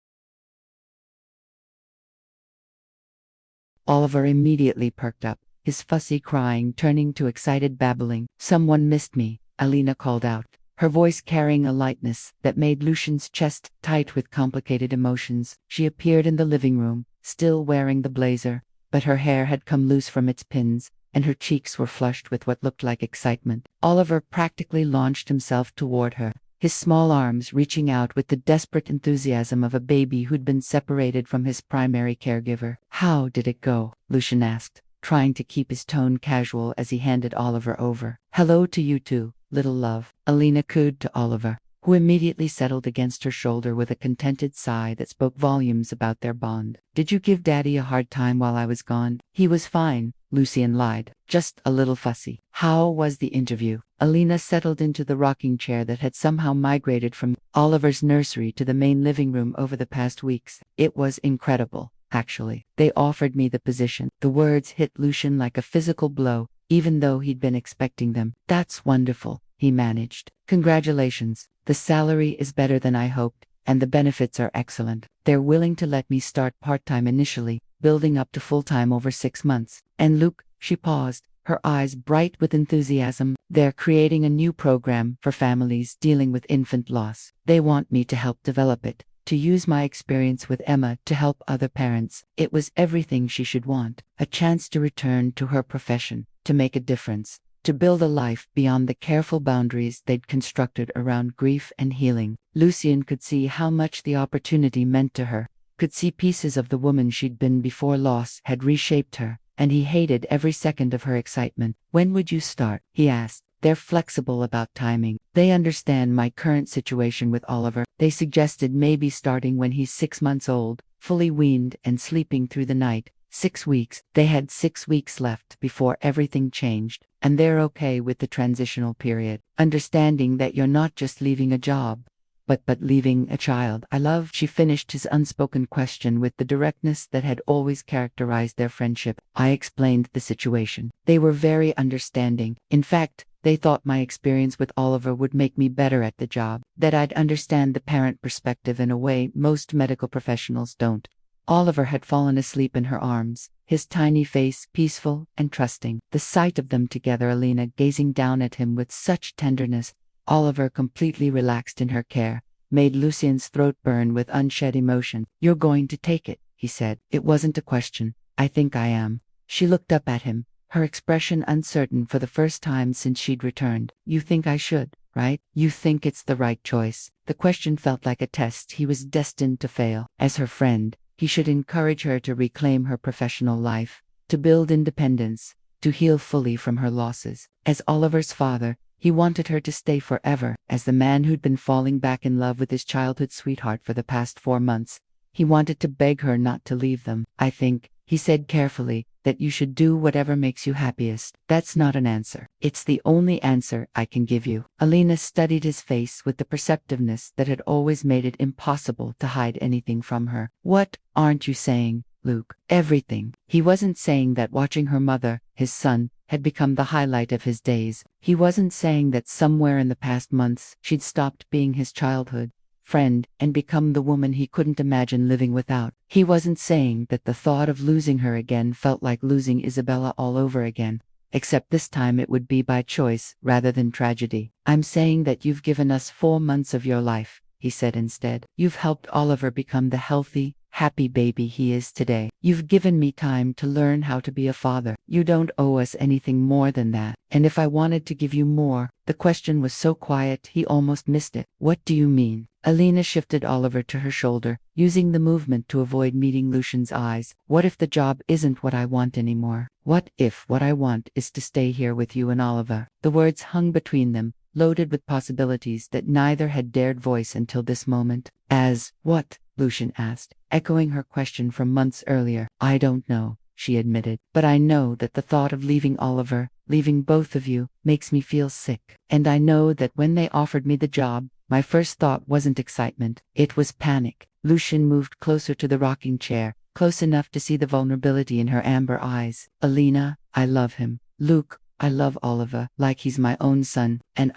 Oliver immediately perked up, his fussy crying turning to excited babbling. Someone missed me, Alina called out, her voice carrying a lightness that made Lucian's chest tight with complicated emotions. She appeared in the living room, still wearing the blazer, but her hair had come loose from its pins, and her cheeks were flushed with what looked like excitement. Oliver practically launched himself toward her, his small arms reaching out with the desperate enthusiasm of a baby who'd been separated from his primary caregiver. How did it go? Lucian asked, trying to keep his tone casual as he handed Oliver over. Hello to you too, little love, Alina cooed to Oliver, who immediately settled against her shoulder with a contented sigh that spoke volumes about their bond. Did you give Daddy a hard time while I was gone? He was fine, Lucian lied, just a little fussy. How was the interview? Alina settled into the rocking chair that had somehow migrated from Oliver's nursery to the main living room over the past weeks. It was incredible, actually. They offered me the position. The words hit Lucian like a physical blow, even though he'd been expecting them. That's wonderful, he managed. Congratulations. The salary is better than I hoped, and the benefits are excellent. They're willing to let me start part-time initially, building up to full-time over 6 months. And Luke, she paused, her eyes bright with enthusiasm. They're creating a new program for families dealing with infant loss. They want me to help develop it, to use my experience with Emma to help other parents. It was everything she should want. A chance to return to her profession, to make a difference, to build a life beyond the careful boundaries they'd constructed around grief and healing. Lucian could see how much the opportunity meant to her, could see pieces of the woman she'd been before loss had reshaped her, and he hated every second of her excitement. "When would you start?" he asked. "They're flexible about timing. They understand my current situation with Oliver. They suggested maybe starting when he's 6 months old, fully weaned and sleeping through the night. 6 weeks. They had 6 weeks left before everything changed, and they're okay with the transitional period, understanding that you're not just leaving a job, but leaving a child I love." She finished his unspoken question with the directness that had always characterized their friendship. I explained the situation. They were very understanding. In fact, they thought my experience with Oliver would make me better at the job, that I'd understand the parent perspective in a way most medical professionals don't. Oliver had fallen asleep in her arms, his tiny face peaceful and trusting. The sight of them together, Alina gazing down at him with such tenderness, Oliver completely relaxed in her care, made Lucian's throat burn with unshed emotion. "You're going to take it," he said. It wasn't a question. "I think I am." She looked up at him, her expression uncertain for the first time since she'd returned. "You think I should, right? You think it's the right choice?" The question felt like a test he was destined to fail. As her friend, he should encourage her to reclaim her professional life, to build independence, to heal fully from her losses. As Oliver's father, he wanted her to stay forever. As the man who'd been falling back in love with his childhood sweetheart for the past 4 months, he wanted to beg her not to leave them. "I think," he said carefully, "that you should do whatever makes you happiest." "That's not an answer. It's the only answer I can give you." Alina studied his face with the perceptiveness that had always made it impossible to hide anything from her. "What aren't you saying, Luke?" "Everything." He wasn't saying that watching her mother, his son, had become the highlight of his days. He wasn't saying that somewhere in the past months she'd stopped being his childhood friend and become the woman he couldn't imagine living without. He wasn't saying that the thought of losing her again felt like losing Isabella all over again, except this time it would be by choice rather than tragedy. "I'm saying that you've given us 4 months of your life," he said instead. "You've helped Oliver become the healthy, happy baby he is today. You've given me time to learn how to be a father. You don't owe us anything more than that. And if I wanted to give you more..." The question was so quiet he almost missed it. "What do you mean?" Alina shifted Oliver to her shoulder, using the movement to avoid meeting Lucian's eyes. "What if the job isn't what I want anymore? What if what I want is to stay here with you and Oliver?" The words hung between them, loaded with possibilities that neither had dared voice until this moment. "As what?" Lucian asked, echoing her question from months earlier. "I don't know," she admitted, "but I know that the thought of leaving Oliver, leaving both of you, makes me feel sick. And I know that when they offered me the job, my first thought wasn't excitement, it was panic." Lucian moved closer to the rocking chair, close enough to see the vulnerability in her amber eyes. "Alina, I love him. Luke, I love Oliver, like he's my own son. And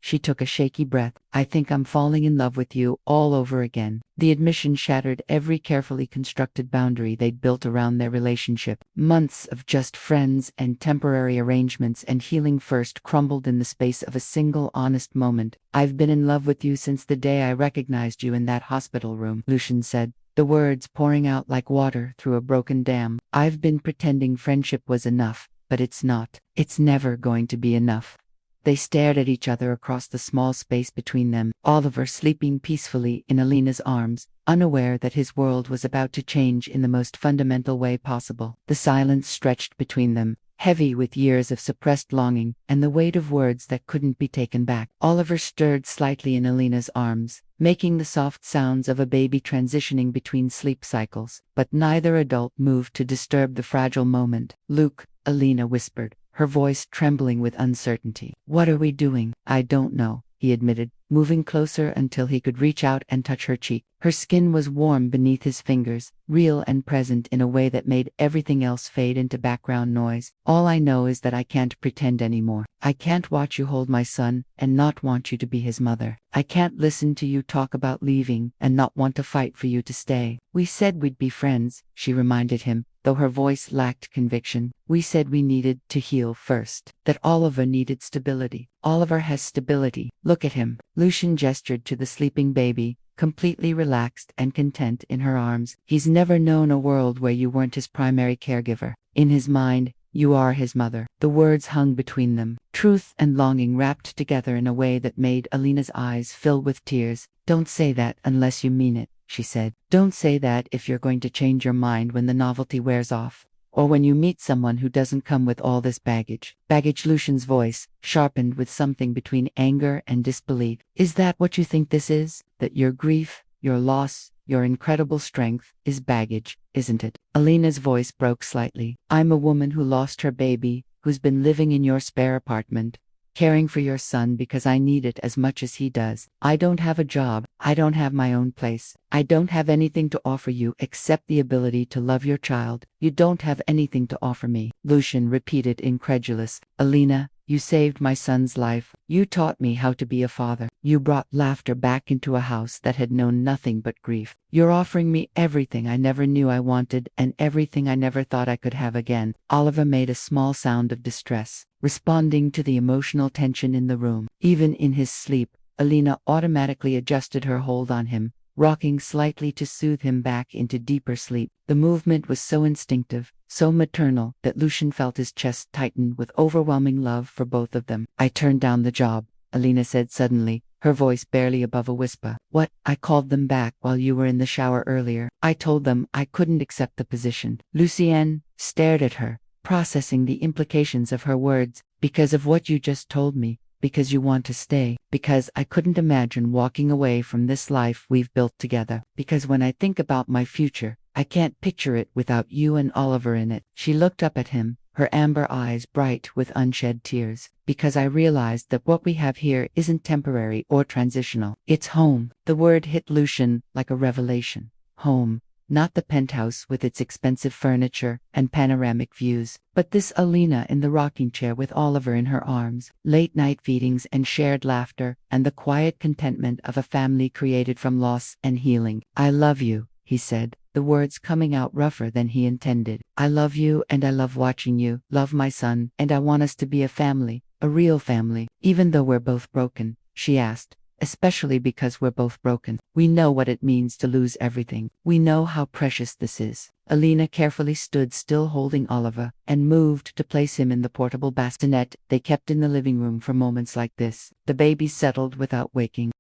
she took a shaky breath, "I think I'm falling in love with you all over again." The admission shattered every carefully constructed boundary they'd built around their relationship. Months of just friends and temporary arrangements and healing first crumbled in the space of a single honest moment. "I've been in love with you since the day I recognized you in that hospital room," Lucian said, the words pouring out like water through a broken dam. "I've been pretending friendship was enough, but it's not. It's never going to be enough." They stared at each other across the small space between them, Oliver sleeping peacefully in Alina's arms, unaware that his world was about to change in the most fundamental way possible. The silence stretched between them, heavy with years of suppressed longing and the weight of words that couldn't be taken back. Oliver stirred slightly in Alina's arms, making the soft sounds of a baby transitioning between sleep cycles, but neither adult moved to disturb the fragile moment. "Luke," Alina whispered, her voice trembling with uncertainty. "What are we doing?" "I don't know," he admitted, moving closer until he could reach out and touch her cheek. Her skin was warm beneath his fingers, real and present in a way that made everything else fade into background noise. "All I know is that I can't pretend anymore. I can't watch you hold my son and not want you to be his mother. I can't listen to you talk about leaving and not want to fight for you to stay." "We said we'd be friends," she reminded him, though her voice lacked conviction. "We said we needed to heal first. That Oliver needed stability. Oliver has stability. Look at him." Lucian gestured to the sleeping baby, completely relaxed and content in her arms. He's never known a world where you weren't his primary caregiver. In his mind, you are his mother. The words hung between them, truth and longing wrapped together in a way that made Alina's eyes fill with tears. Don't say that unless you mean it, she said. Don't say that if you're going to change your mind when the novelty wears off. Or when you meet someone who doesn't come with all this baggage. Baggage. Lucian's voice, sharpened with something between anger and disbelief. Is that what you think this is? That your grief, your loss, your incredible strength, is baggage, isn't it? Alina's voice broke slightly. I'm a woman who lost her baby, who's been living in your spare apartment, caring for your son because I need it as much as he does. I don't have a job. I don't have my own place. I don't have anything to offer you except the ability to love your child. You don't have anything to offer me. Lucian repeated, incredulous. Alina, you saved my son's life. You taught me how to be a father. You brought laughter back into a house that had known nothing but grief. You're offering me everything I never knew I wanted and everything I never thought I could have again. Oliver made a small sound of distress, responding to the emotional tension in the room. Even in his sleep, Alina automatically adjusted her hold on him, rocking slightly to soothe him back into deeper sleep. The movement was so instinctive, so maternal, that Lucian felt his chest tighten with overwhelming love for both of them. I turned down the job, Alina said suddenly, her voice barely above a whisper. What? I called them back while you were in the shower earlier. I told them I couldn't accept the position. Lucian stared at her, processing the implications of her words. Because of what you just told me. Because you want to stay. Because I couldn't imagine walking away from this life we've built together. Because when I think about my future, I can't picture it without you and Oliver in it. She looked up at him, her amber eyes bright with unshed tears. Because I realized that what we have here isn't temporary or transitional. It's home. The word hit Lucian like a revelation. Home. Not the penthouse with its expensive furniture and panoramic views, but this Alina in the rocking chair with Oliver in her arms, late-night feedings and shared laughter, and the quiet contentment of a family created from loss and healing. I love you, he said, the words coming out rougher than he intended. I love you and I love watching you, love my son, and I want us to be a family, a real family, even though we're both broken, she asked. Especially because we're both broken. We know what it means to lose everything. We know how precious this is. Alina carefully stood still holding Oliver, and moved to place him in the portable bassinet they kept in the living room for moments like this. The baby settled without waking.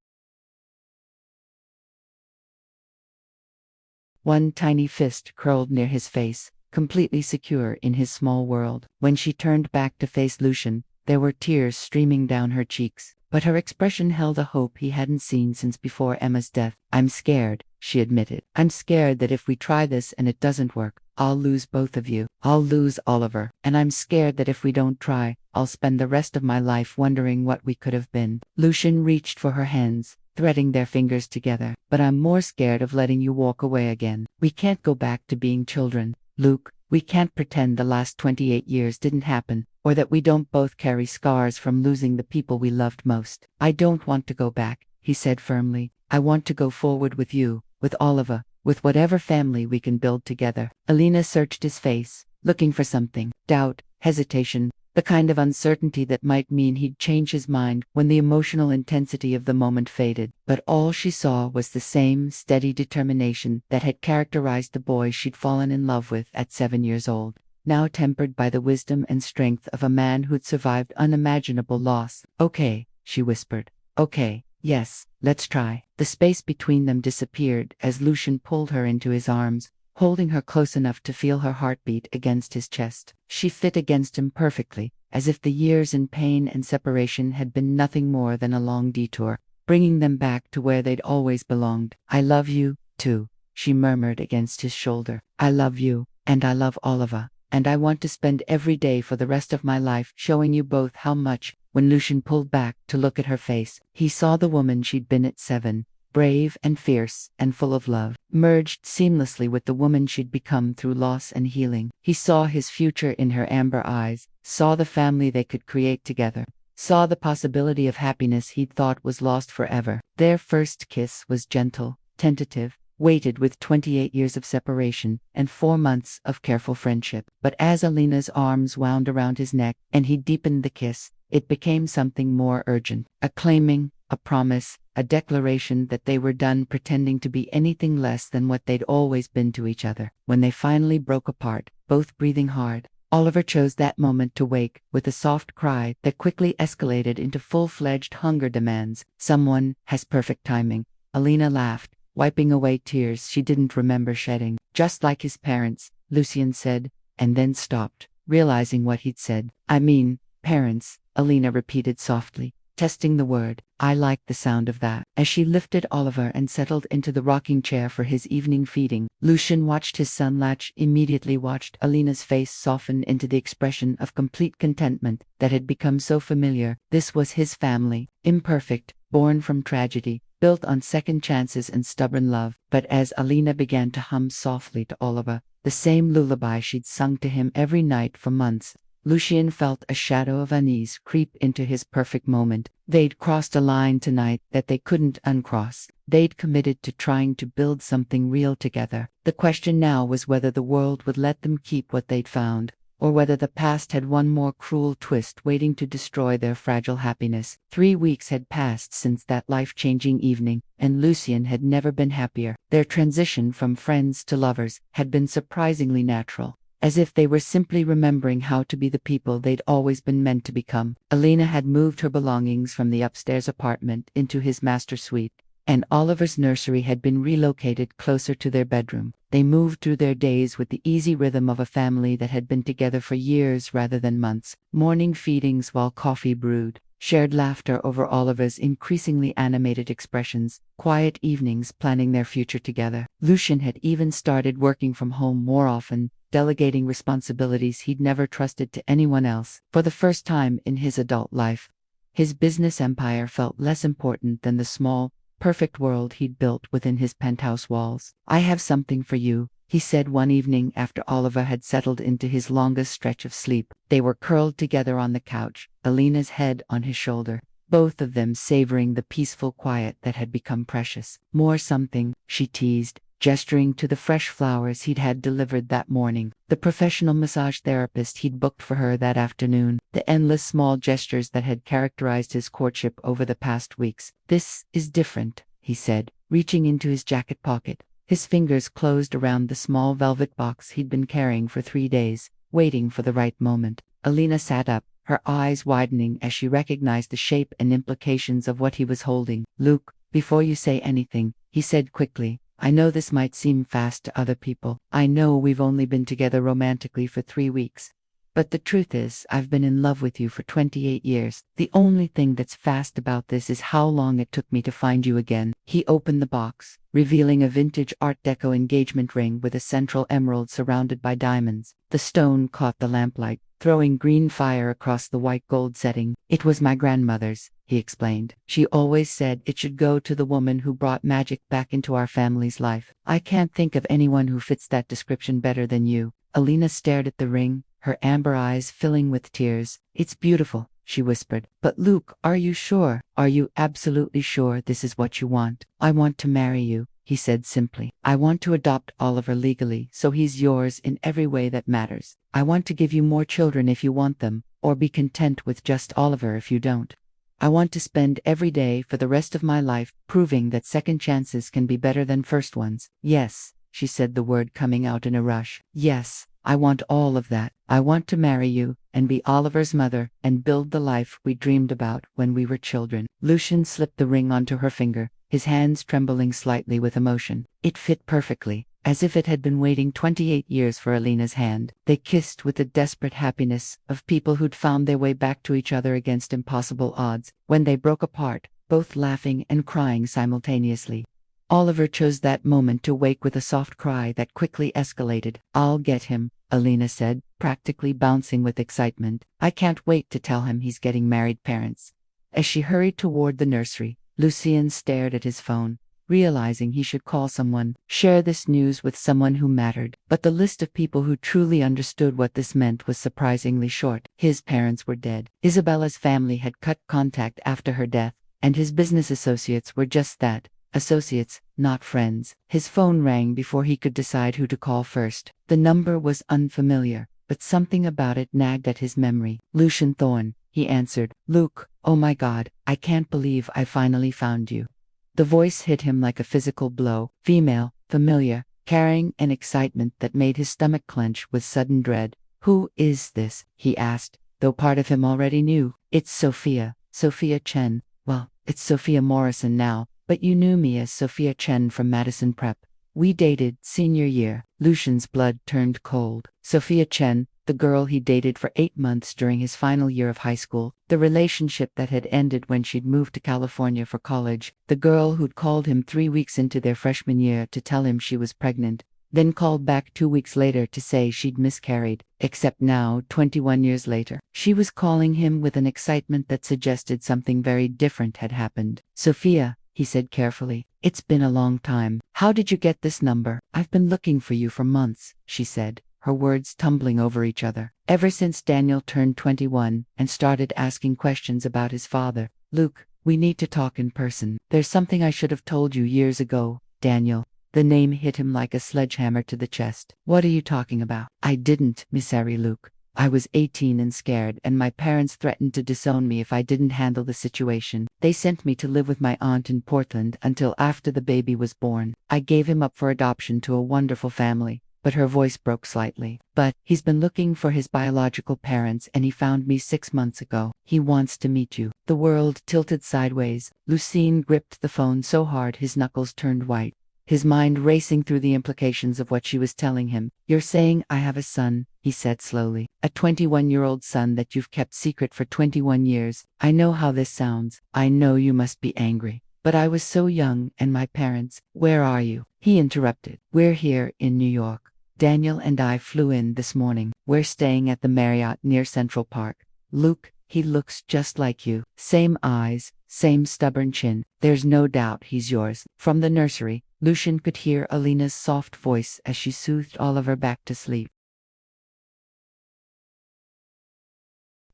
One tiny fist curled near his face, completely secure in his small world. When she turned back to face Lucian, there were tears streaming down her cheeks. But her expression held a hope he hadn't seen since before Emma's death. I'm scared, she admitted. I'm scared that if we try this and it doesn't work, I'll lose both of you. I'll lose Oliver. And I'm scared that if we don't try, I'll spend the rest of my life wondering what we could have been. Lucian reached for her hands, threading their fingers together. But I'm more scared of letting you walk away again. We can't go back to being children, Luke. We can't pretend the last 28 years didn't happen, or that we don't both carry scars from losing the people we loved most. I don't want to go back, he said firmly. I want to go forward with you, with Oliver, with whatever family we can build together. Alina searched his face, looking for something. Doubt, hesitation, the kind of uncertainty that might mean he'd change his mind when the emotional intensity of the moment faded. But all she saw was the same steady determination that had characterized the boy she'd fallen in love with at 7 years old, now tempered by the wisdom and strength of a man who'd survived unimaginable loss. Okay, she whispered. Okay, yes, let's try. The space between them disappeared as Lucian pulled her into his arms, holding her close enough to feel her heartbeat against his chest. She fit against him perfectly, as if the years in pain and separation had been nothing more than a long detour, bringing them back to where they'd always belonged. I love you, too, she murmured against his shoulder. I love you, and I love Oliver, and I want to spend every day for the rest of my life showing you both how much. When Lucian pulled back to look at her face, he saw the woman she'd been at 7, brave and fierce and full of love, merged seamlessly with the woman she'd become through loss and healing. He saw his future in her amber eyes, saw the family they could create together, saw the possibility of happiness he'd thought was lost forever. Their first kiss was gentle, tentative, weighted with 28 years of separation and 4 months of careful friendship. But as Alina's arms wound around his neck and he deepened the kiss, it became something more urgent, a claiming, a promise, a declaration that they were done pretending to be anything less than what they'd always been to each other. When they finally broke apart, both breathing hard, Oliver chose that moment to wake with a soft cry that quickly escalated into full-fledged hunger demands. Someone has perfect timing. Alina laughed, wiping away tears she didn't remember shedding. Just like his parents, Lucian said, and then stopped, realizing what he'd said. I mean, parents, Alina repeated softly, testing the word. I liked the sound of that. As she lifted Oliver and settled into the rocking chair for his evening feeding, Lucian watched his son latch, immediately watched Alina's face soften into the expression of complete contentment that had become so familiar. This was his family, imperfect, born from tragedy, built on second chances and stubborn love. But as Alina began to hum softly to Oliver, the same lullaby she'd sung to him every night for months, Lucian felt a shadow of unease creep into his perfect moment. They'd crossed a line tonight that they couldn't uncross. They'd committed to trying to build something real together. The question now was whether the world would let them keep what they'd found, or whether the past had one more cruel twist waiting to destroy their fragile happiness. 3 weeks had passed since that life-changing evening, and Lucian had never been happier. Their transition from friends to lovers had been surprisingly natural, as if they were simply remembering how to be the people they'd always been meant to become. Alina had moved her belongings from the upstairs apartment into his master suite, and Oliver's nursery had been relocated closer to their bedroom. They moved through their days with the easy rhythm of a family that had been together for years rather than months. Morning feedings while coffee brewed, shared laughter over Oliver's increasingly animated expressions, quiet evenings planning their future together. Lucian had even started working from home more often, delegating responsibilities he'd never trusted to anyone else. For the first time in his adult life, his business empire felt less important than the small, perfect world he'd built within his penthouse walls. I have something for you, he said one evening after Oliver had settled into his longest stretch of sleep. They were curled together on the couch, Alina's head on his shoulder, both of them savoring the peaceful quiet that had become precious. More something, she teased, gesturing to the fresh flowers he'd had delivered that morning, the professional massage therapist he'd booked for her that afternoon, the endless small gestures that had characterized his courtship over the past weeks. This is different, he said, reaching into his jacket pocket. His fingers closed around the small velvet box he'd been carrying for 3 days, waiting for the right moment. Alina sat up, her eyes widening as she recognized the shape and implications of what he was holding. Luke, before you say anything, he said quickly, I know this might seem fast to other people. I know we've only been together romantically for 3 weeks. But the truth is, I've been in love with you for 28 years. The only thing that's fast about this is how long it took me to find you again. He opened the box, revealing a vintage Art Deco engagement ring with a central emerald surrounded by diamonds. The stone caught the lamplight, throwing green fire across the white gold setting. It was my grandmother's, he explained. She always said it should go to the woman who brought magic back into our family's life. I can't think of anyone who fits that description better than you. Alina stared at the ring, her amber eyes filling with tears. It's beautiful, she whispered. But Luke, are you sure? Are you absolutely sure this is what you want? I want to marry you, he said simply. I want to adopt Oliver legally, so he's yours in every way that matters. I want to give you more children if you want them, or be content with just Oliver if you don't. I want to spend every day for the rest of my life proving that second chances can be better than first ones. Yes, she said, the word coming out in a rush. Yes, I want all of that. I want to marry you, and be Oliver's mother, and build the life we dreamed about when we were children. Lucian slipped the ring onto her finger, his hands trembling slightly with emotion. It fit perfectly, as if it had been waiting 28 years for Alina's hand. They kissed with the desperate happiness of people who'd found their way back to each other against impossible odds. When they broke apart, both laughing and crying simultaneously, Oliver chose that moment to wake with a soft cry that quickly escalated. I'll get him, Alina said, practically bouncing with excitement. I can't wait to tell him he's getting married. Parents. As she hurried toward the nursery, Lucian stared at his phone, realizing he should call someone, share this news with someone who mattered. But the list of people who truly understood what this meant was surprisingly short. His parents were dead. Isabella's family had cut contact after her death, and his business associates were just that. Associates, not friends. His phone rang before he could decide who to call first. The number was unfamiliar, but something about it nagged at his memory. Lucian Thorne, he answered. Luke, "Oh my God, I can't believe I finally found you." The voice hit him like a physical blow, female, familiar, carrying an excitement that made his stomach clench with sudden dread. "Who is this?" he asked, though part of him already knew. "It's Sophia, Sophia Chen. Well, it's Sophia Morrison now, but you knew me as Sophia Chen from Madison Prep. We dated senior year." Lucian's blood turned cold. Sophia Chen, the girl he dated for 8 months during his final year of high school, the relationship that had ended when she'd moved to California for college, the girl who'd called him 3 weeks into their freshman year to tell him she was pregnant, then called back 2 weeks later to say she'd miscarried, except now, 21 years later, she was calling him with an excitement that suggested something very different had happened. "Sophia," he said carefully, "it's been a long time. How did you get this number?" "I've been looking for you for months," she said, her words tumbling over each other. "Ever since Daniel turned 21 and started asking questions about his father. Luke, we need to talk in person. There's something I should have told you years ago, Daniel." The name hit him like a sledgehammer to the chest. "What are you talking about?" "I didn't miscarry, Luke. I was 18 and scared, and my parents threatened to disown me if I didn't handle the situation. They sent me to live with my aunt in Portland until after the baby was born. I gave him up for adoption to a wonderful family." But her voice broke slightly. "But he's been looking for his biological parents and he found me 6 months ago. He wants to meet you." The world tilted sideways. Lucien gripped the phone so hard his knuckles turned white, his mind racing through the implications of what she was telling him. "You're saying I have a son," he said slowly. "A 21-year-old son that you've kept secret for 21 years. I know how this sounds. I know you must be angry. But I was so young, and my parents—" "Where are you?" he interrupted. "We're here in New York. Daniel and I flew in this morning. We're staying at the Marriott near Central Park. Luke, he looks just like you. Same eyes, same stubborn chin. There's no doubt he's yours." From the nursery, Lucian could hear Alina's soft voice as she soothed Oliver back to sleep.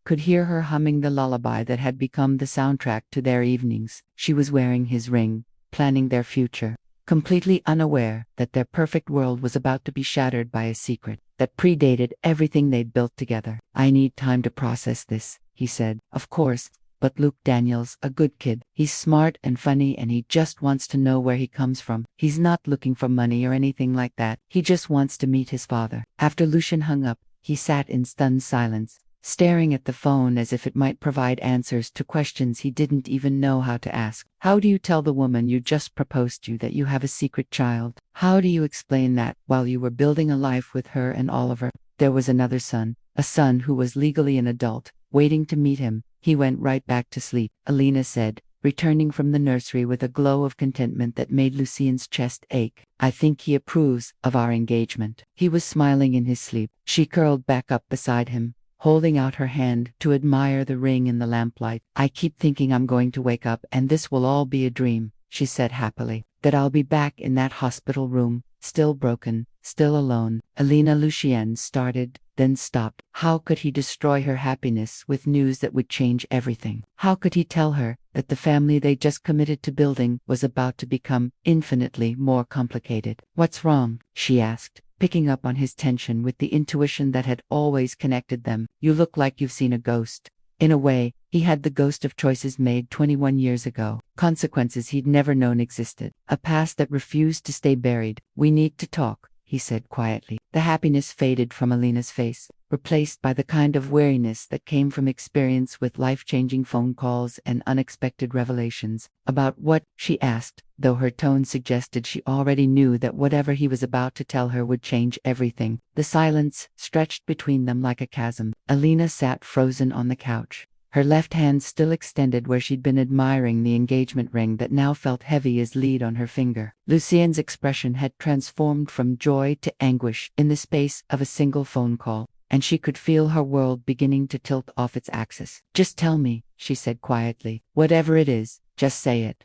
Could hear her humming the lullaby that had become the soundtrack to their evenings. She was wearing his ring, planning their future, completely unaware that their perfect world was about to be shattered by a secret that predated everything they'd built together. "I need time to process this," he said. "Of course. But Luke Daniel's a good kid. He's smart and funny and he just wants to know where he comes from. He's not looking for money or anything like that. He just wants to meet his father." After Lucian hung up, he sat in stunned silence, staring at the phone as if it might provide answers to questions he didn't even know how to ask. How do you tell the woman you just proposed to that you have a secret child? How do you explain that, while you were building a life with her and Oliver, there was another son, a son who was legally an adult, waiting to meet him? "He went right back to sleep," Alina said, returning from the nursery with a glow of contentment that made Lucien's chest ache. "I think he approves of our engagement." He was smiling in his sleep. She curled back up beside him, holding out her hand to admire the ring in the lamplight. "I keep thinking I'm going to wake up and this will all be a dream," she said happily. "That I'll be back in that hospital room, still broken, still alone." Alina Lucien started, then stopped. How could he destroy her happiness with news that would change everything? How could he tell her that the family they just committed to building was about to become infinitely more complicated? "What's wrong?" she asked, picking up on his tension with the intuition that had always connected them. "You look like you've seen a ghost." In a way, he had the ghost of choices made 21 years ago, consequences he'd never known existed, a past that refused to stay buried. "We need to talk," he said quietly. The happiness faded from Alina's face, replaced by the kind of weariness that came from experience with life-changing phone calls and unexpected revelations. "About what?" she asked, though her tone suggested she already knew that whatever he was about to tell her would change everything. The silence stretched between them like a chasm. Alina sat frozen on the couch, her left hand still extended where she'd been admiring the engagement ring that now felt heavy as lead on her finger. Lucien's expression had transformed from joy to anguish in the space of a single phone call, and she could feel her world beginning to tilt off its axis. "Just tell me," she said quietly. "Whatever it is, just say it."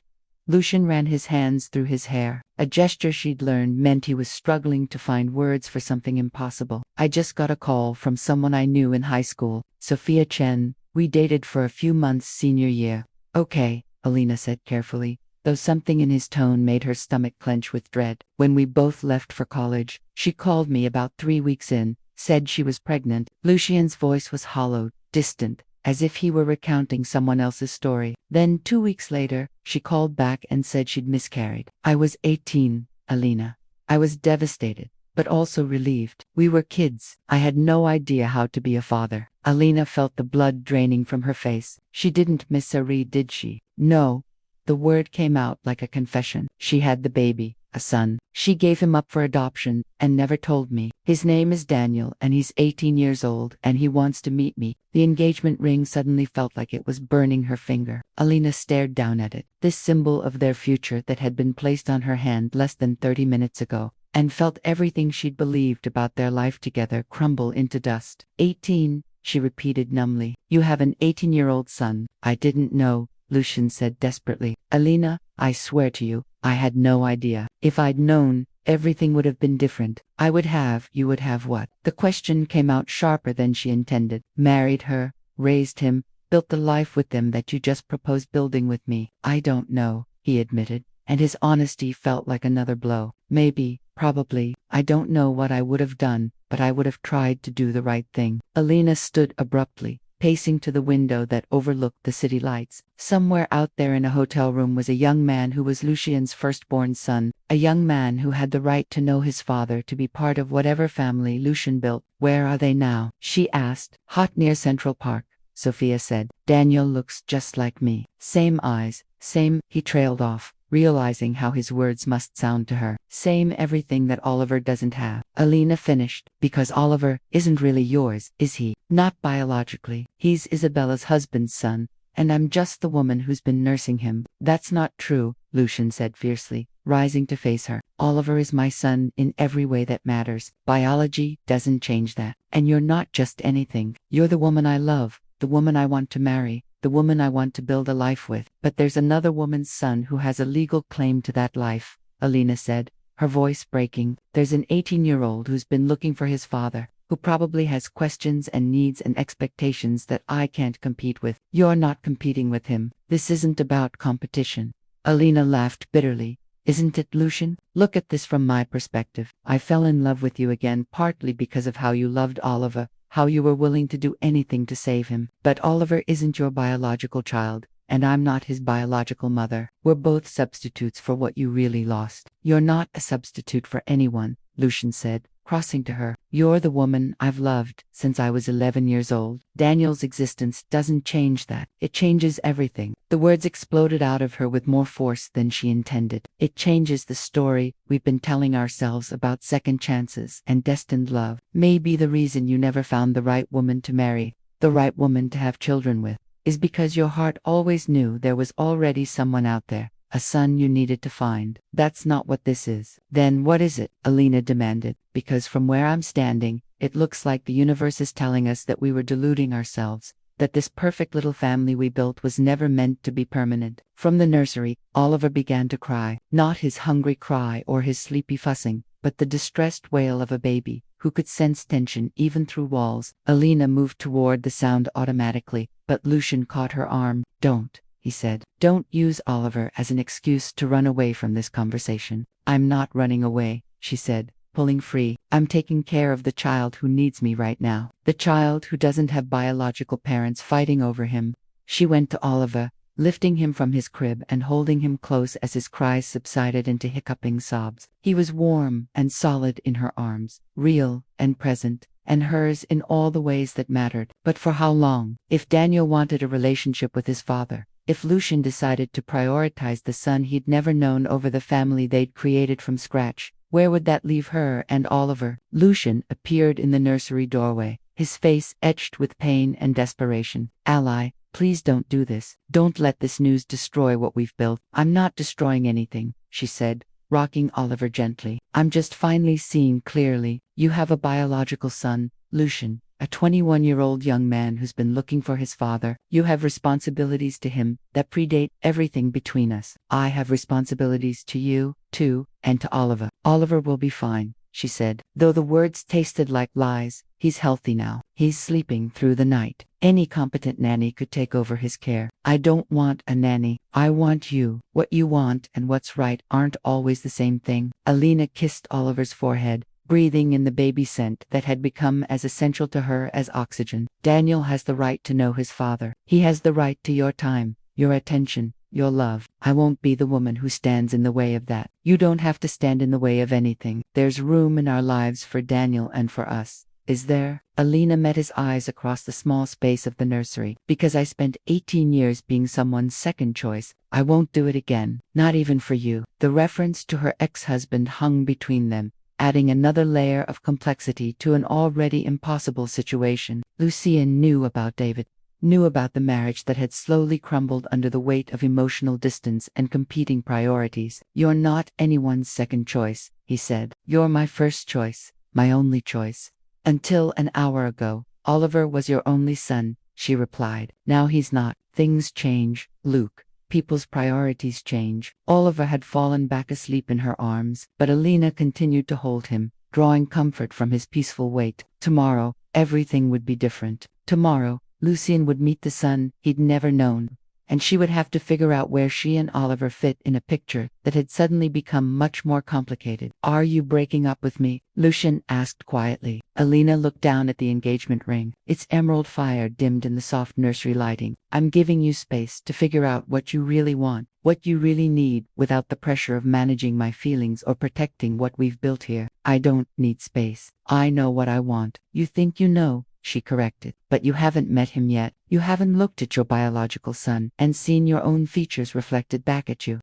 Lucian ran his hands through his hair. A gesture she'd learned meant he was struggling to find words for something impossible. "I just got a call from someone I knew in high school, Sophia Chen. We dated for a few months senior year." "Okay," Alina said carefully, though something in his tone made her stomach clench with dread. "When we both left for college, she called me about 3 weeks in, said she was pregnant." Lucien's voice was hollow, distant, as if he were recounting someone else's story. Then 2 weeks later, she called back and said she'd miscarried. I was 18, Alina. I was devastated, but also relieved. We were kids. I had no idea how to be a father. Alina felt the blood draining from her face. She didn't miss a read, did she? No. The word came out like a confession. She had the baby, a son. She gave him up for adoption and never told me. His name is Daniel and he's 18 years old and he wants to meet me. The engagement ring suddenly felt like it was burning her finger. Alina stared down at it, this symbol of their future that had been placed on her hand less than 30 minutes ago, and felt everything she'd believed about their life together crumble into dust. 18, she repeated numbly. You have an 18-year-old son. I didn't know, Lucian said desperately. Alina, I swear to you, I had no idea. If I'd known, everything would have been different. You would have what? The question came out sharper than she intended. Married her, raised him, built the life with them that you just proposed building with me. I don't know, he admitted, and his honesty felt like another blow. Maybe, probably, I don't know what I would have done, but I would have tried to do the right thing. Alina stood abruptly, pacing to the window that overlooked the city lights. Somewhere out there in a hotel room was a young man who was Lucian's firstborn son, a young man who had the right to know his father, to be part of whatever family Lucian built. Where are they now? She asked. Hot near Central Park, Sophia said. Daniel looks just like me. Same eyes, same. He trailed off, realizing how his words must sound to her. Same everything that Oliver doesn't have. Alina finished. Because Oliver isn't really yours, is he? Not biologically. He's Isabella's husband's son, and I'm just the woman who's been nursing him. That's not true, Lucian said fiercely, rising to face her. Oliver is my son in every way that matters. Biology doesn't change that. And you're not just anything. You're the woman I love, the woman I want to marry, the woman I want to build a life with. But there's another woman's son who has a legal claim to that life, Alina said, her voice breaking. There's an 18-year-old who's been looking for his father, who probably has questions and needs and expectations that I can't compete with. You're not competing with him. This isn't about competition. Alina laughed bitterly. Isn't it, Lucian? Look at this from my perspective. I fell in love with you again partly because of how you loved Oliver, how you were willing to do anything to save him. But Oliver isn't your biological child, and I'm not his biological mother. We're both substitutes for what you really lost. You're not a substitute for anyone, Lucian said, crossing to her. You're the woman I've loved since I was 11 years old. Daniel's existence doesn't change that. It changes everything. The words exploded out of her with more force than she intended. It changes the story we've been telling ourselves about second chances and destined love. Maybe the reason you never found the right woman to marry, the right woman to have children with, is because your heart always knew there was already someone out there, a son you needed to find. That's not what this is. Then what is it? Alina demanded. Because from where I'm standing, it looks like the universe is telling us that we were deluding ourselves, that this perfect little family we built was never meant to be permanent. From the nursery, Oliver began to cry, not his hungry cry or his sleepy fussing, but the distressed wail of a baby who could sense tension even through walls. Alina moved toward the sound automatically, but Lucian caught her arm. Don't, he said. Don't use Oliver as an excuse to run away from this conversation. I'm not running away, she said, pulling free. I'm taking care of the child who needs me right now. The child who doesn't have biological parents fighting over him. She went to Oliver, lifting him from his crib and holding him close as his cries subsided into hiccuping sobs. He was warm and solid in her arms, real and present, and hers in all the ways that mattered. But for how long? If Daniel wanted a relationship with his father, if Lucian decided to prioritize the son he'd never known over the family they'd created from scratch, where would that leave her and Oliver? Lucian appeared in the nursery doorway, his face etched with pain and desperation. Ally, please don't do this. Don't let this news destroy what we've built. I'm not destroying anything, she said, rocking Oliver gently. I'm just finally seeing clearly. You have a biological son, Lucian, a 21-year-old young man who's been looking for his father. You have responsibilities to him that predate everything between us. I have responsibilities to you, too, and to Oliver. Oliver will be fine, she said. Though the words tasted like lies, he's healthy now. He's sleeping through the night. Any competent nanny could take over his care. I don't want a nanny. I want you. What you want and what's right aren't always the same thing. Alina kissed Oliver's forehead, breathing in the baby scent that had become as essential to her as oxygen. Daniel has the right to know his father. He has the right to your time, your attention, your love. I won't be the woman who stands in the way of that. You don't have to stand in the way of anything. There's room in our lives for Daniel and for us. Is there? Alina met his eyes across the small space of the nursery. Because I spent 18 years being someone's second choice, I won't do it again. Not even for you. The reference to her ex-husband hung between them, adding another layer of complexity to an already impossible situation. Lucian knew about David. Knew about the marriage that had slowly crumbled under the weight of emotional distance and competing priorities. You're not anyone's second choice, he said. You're my first choice, my only choice. Until an hour ago, Oliver was your only son, she replied. Now he's not. Things change, Luke. People's priorities change. Oliver had fallen back asleep in her arms, but Alina continued to hold him, drawing comfort from his peaceful weight. Tomorrow, everything would be different. Tomorrow, Lucian would meet the son he'd never known, and she would have to figure out where she and Oliver fit in a picture that had suddenly become much more complicated. Are you breaking up with me? Lucian asked quietly. Alina looked down at the engagement ring, its emerald fire dimmed in the soft nursery lighting. I'm giving you space to figure out what you really want, what you really need, without the pressure of managing my feelings or protecting what we've built here. I don't need space. I know what I want. You think you know, she corrected, but you haven't met him yet. You haven't looked at your biological son and seen your own features reflected back at you.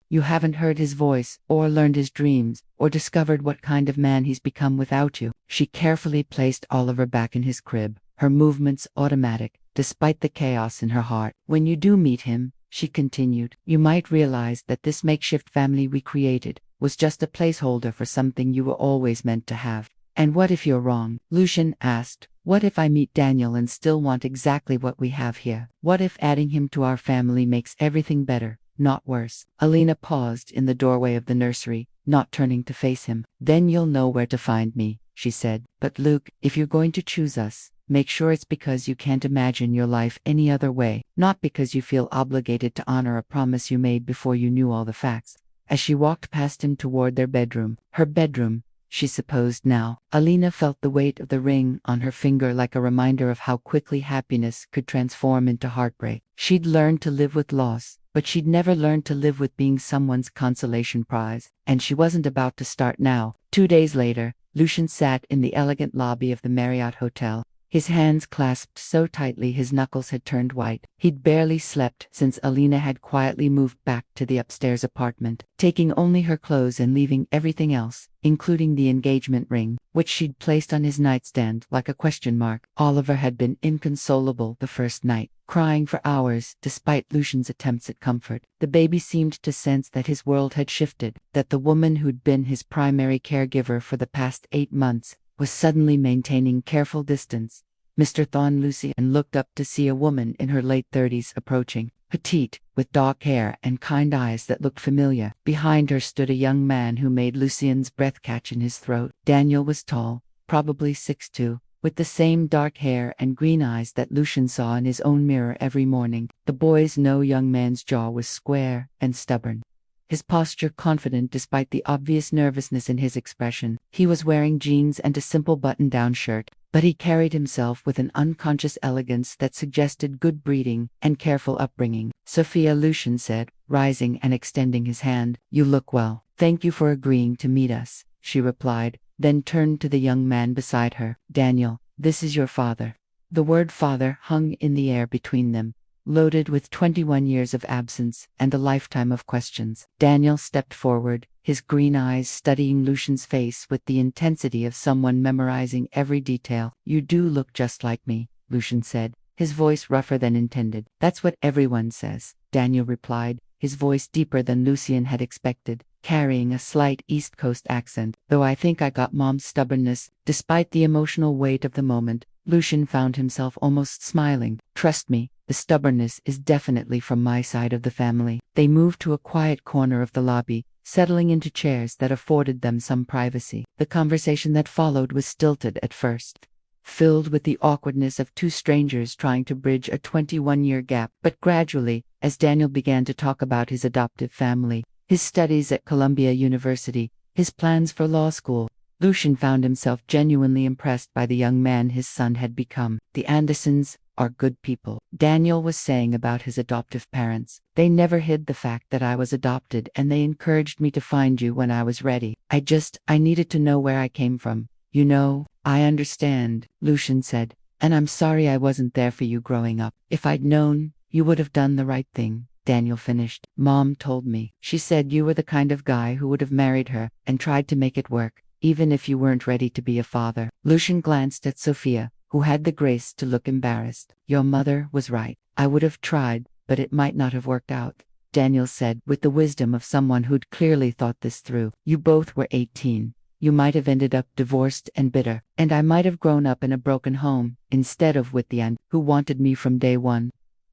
You haven't heard his voice, or learned his dreams, or discovered what kind of man he's become without you. She carefully placed Oliver back in his crib, her movements automatic, despite the chaos in her heart. When you do meet him, she continued, you might realize that this makeshift family we created was just a placeholder for something you were always meant to have. And what if you're wrong? Lucian asked. What if I meet Daniel and still want exactly what we have here? What if adding him to our family makes everything better, not worse? Alina paused in the doorway of the nursery, not turning to face him. Then you'll know where to find me, she said. But Luke, if you're going to choose us, make sure it's because you can't imagine your life any other way, not because you feel obligated to honor a promise you made before you knew all the facts. As she walked past him toward their bedroom, her bedroom, she supposed now, Alina felt the weight of the ring on her finger like a reminder of how quickly happiness could transform into heartbreak. She'd learned to live with loss, but she'd never learned to live with being someone's consolation prize, and she wasn't about to start now. 2 days later, Lucian sat in the elegant lobby of the Marriott Hotel, his hands clasped so tightly his knuckles had turned white. He'd barely slept since Alina had quietly moved back to the upstairs apartment, taking only her clothes and leaving everything else, including the engagement ring, which she'd placed on his nightstand like a question mark. Oliver had been inconsolable the first night, crying for hours despite Lucian's attempts at comfort. The baby seemed to sense that his world had shifted, that the woman who'd been his primary caregiver for the past 8 months was suddenly maintaining careful distance. Mr. Thorne Lucian looked up to see a woman in her late 30s approaching, petite, with dark hair and kind eyes that looked familiar. Behind her stood a young man who made Lucian's breath catch in his throat. Daniel was tall, probably 6'2", with the same dark hair and green eyes that Lucian saw in his own mirror every morning. The boy's young man's jaw was square and stubborn, his posture confident despite the obvious nervousness in his expression. He was wearing jeans and a simple button-down shirt, but he carried himself with an unconscious elegance that suggested good breeding and careful upbringing. Sophia, Lucian said, rising and extending his hand. You look well. Thank you for agreeing to meet us, she replied, then turned to the young man beside her. Daniel, this is your father. The word father hung in the air between them, loaded with 21 years of absence and a lifetime of questions. Daniel stepped forward, his green eyes studying Lucian's face with the intensity of someone memorizing every detail. You do look just like me, Lucian said, his voice rougher than intended. That's what everyone says, Daniel replied, his voice deeper than Lucian had expected, carrying a slight East Coast accent. Though I think I got Mom's stubbornness. Despite the emotional weight of the moment, Lucian found himself almost smiling. Trust me, the stubbornness is definitely from my side of the family. They moved to a quiet corner of the lobby, settling into chairs that afforded them some privacy. The conversation that followed was stilted at first, filled with the awkwardness of two strangers trying to bridge a 21-year gap. But gradually, as Daniel began to talk about his adoptive family, his studies at Columbia University, his plans for law school. Lucian found himself genuinely impressed by the young man his son had become. The Andersons are good people, Daniel was saying about his adoptive parents. They never hid the fact that I was adopted, and they encouraged me to find you when I was ready. I needed to know where I came from. You know, I understand, Lucian said, and I'm sorry I wasn't there for you growing up. If I'd known, you would have done the right thing, Daniel finished. Mom told me. She said you were the kind of guy who would have married her and tried to make it work, even if you weren't ready to be a father. Lucian glanced at Sophia, who had the grace to look embarrassed. Your mother was right. I would have tried, but it might not have worked out, Daniel said with the wisdom of someone who'd clearly thought this through. You both were 18. You might have ended up divorced and bitter, and I might have grown up in a broken home, instead of with the aunt who wanted me from day one.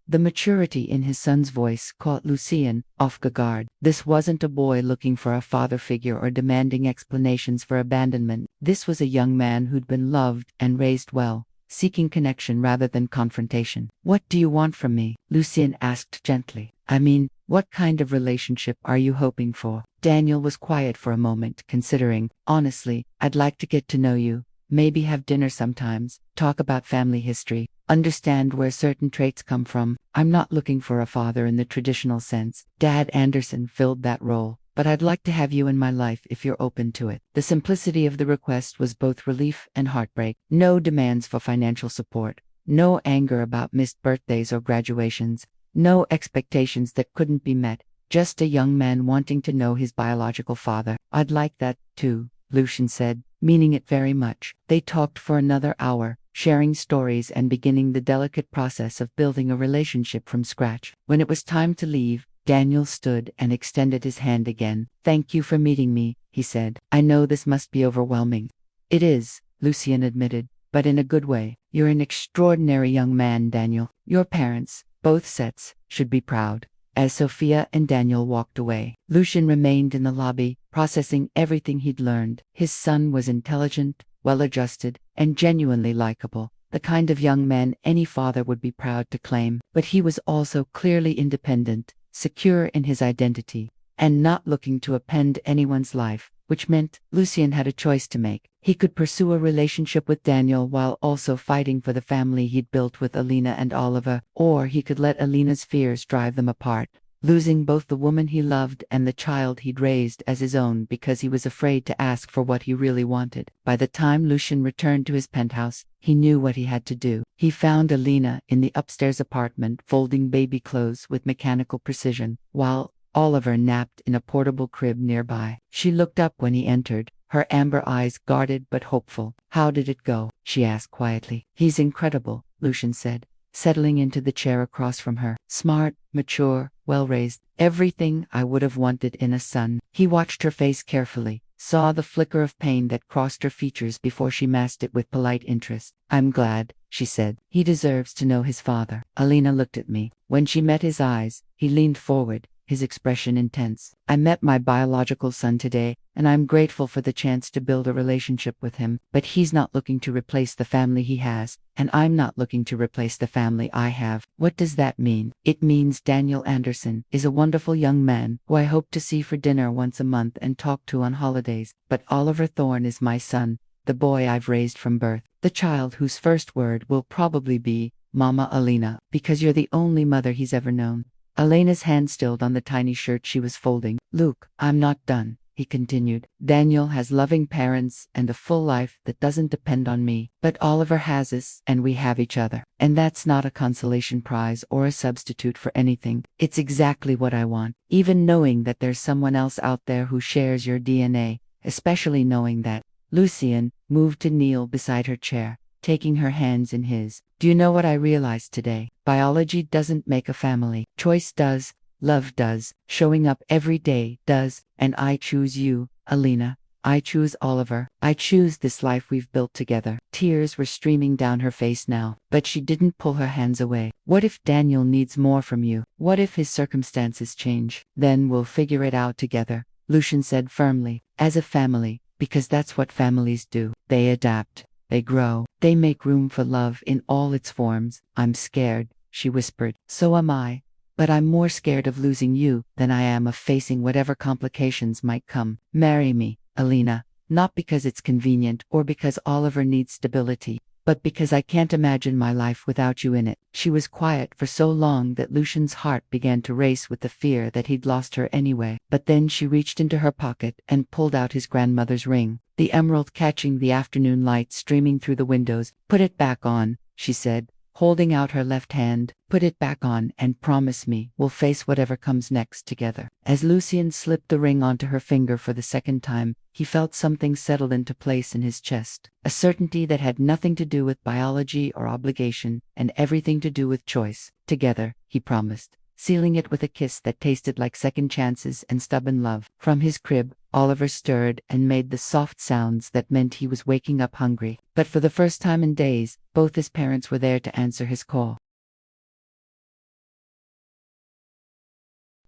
The maturity in his son's voice caught Lucian off guard. This wasn't a boy looking for a father figure or demanding explanations for abandonment. This was a young man who'd been loved and raised well, seeking connection rather than confrontation. What do you want from me? Lucian asked gently. I mean, what kind of relationship are you hoping for? Daniel was quiet for a moment, considering. Honestly, I'd like to get to know you, maybe have dinner sometimes, talk about family history, understand where certain traits come from. I'm not looking for a father in the traditional sense. Dad Anderson filled that role, but I'd like to have you in my life if you're open to it. The simplicity of the request was both relief and heartbreak. No demands for financial support, no anger about missed birthdays or graduations, no expectations that couldn't be met, just a young man wanting to know his biological father. I'd like that, too, Lucian said, meaning it very much. They talked for another hour, sharing stories and beginning the delicate process of building a relationship from scratch. When it was time to leave, Daniel stood and extended his hand again. Thank you for meeting me, he said. I know this must be overwhelming. It is, Lucian admitted, but in a good way. You're an extraordinary young man, Daniel. Your parents, both sets, should be proud. As Sophia and Daniel walked away, Lucian remained in the lobby, processing everything he'd learned. His son was intelligent, well-adjusted, and genuinely likable, the kind of young man any father would be proud to claim. But he was also clearly independent, secure in his identity, and not looking to append anyone's life, which meant Lucian had a choice to make. He could pursue a relationship with Daniel while also fighting for the family he'd built with Alina and Oliver, or he could let Alina's fears drive them apart, losing both the woman he loved and the child he'd raised as his own because he was afraid to ask for what he really wanted. By the time Lucian returned to his penthouse, he knew what he had to do. He found Alina in the upstairs apartment folding baby clothes with mechanical precision, while Oliver napped in a portable crib nearby. She looked up when he entered, her amber eyes guarded but hopeful. How did it go? She asked quietly. He's incredible, Lucian said, settling into the chair across from her. Smart, mature, well-raised, everything I would have wanted in a son. He watched her face carefully, saw the flicker of pain that crossed her features before she masked it with polite interest. I'm glad, she said. He deserves to know his father. Alina looked at me. When she met his eyes, he leaned forward, his expression intense. I met my biological son today, and I'm grateful for the chance to build a relationship with him, but he's not looking to replace the family he has, and I'm not looking to replace the family I have. What does that mean? It means Daniel Anderson is a wonderful young man who I hope to see for dinner once a month and talk to on holidays, but Oliver Thorne is my son, the boy I've raised from birth, the child whose first word will probably be, Mama Alina, because you're the only mother he's ever known. Alina's hand stilled on the tiny shirt she was folding. Luke, I'm not done, he continued. Daniel has loving parents and a full life that doesn't depend on me. But Oliver has us, and we have each other. And that's not a consolation prize or a substitute for anything. It's exactly what I want. Even knowing that there's someone else out there who shares your DNA, especially knowing that. Lucian moved to kneel beside her chair, taking her hands in his. Do you know what I realized today? Biology doesn't make a family. Choice does, love does, showing up every day does, and I choose you, Alina. I choose Oliver. I choose this life we've built together. Tears were streaming down her face now, but she didn't pull her hands away. What if Daniel needs more from you? What if his circumstances change? Then we'll figure it out together, Lucian said firmly, as a family, because that's what families do. They adapt. They grow. They make room for love in all its forms. I'm scared, she whispered. So am I, but I'm more scared of losing you than I am of facing whatever complications might come. Marry me, Alina, not because it's convenient or because Oliver needs stability, but because I can't imagine my life without you in it." She was quiet for so long that Lucian's heart began to race with the fear that he'd lost her anyway. But then she reached into her pocket and pulled out his grandmother's ring, the emerald catching the afternoon light streaming through the windows. "Put it back on," she said, holding out her left hand. "Put it back on and promise me we'll face whatever comes next together." As Lucian slipped the ring onto her finger for the second time, he felt something settle into place in his chest, a certainty that had nothing to do with biology or obligation and everything to do with choice. "Together," he promised, sealing it with a kiss that tasted like second chances and stubborn love. From his crib, Oliver stirred and made the soft sounds that meant he was waking up hungry. But for the first time in days, both his parents were there to answer his call.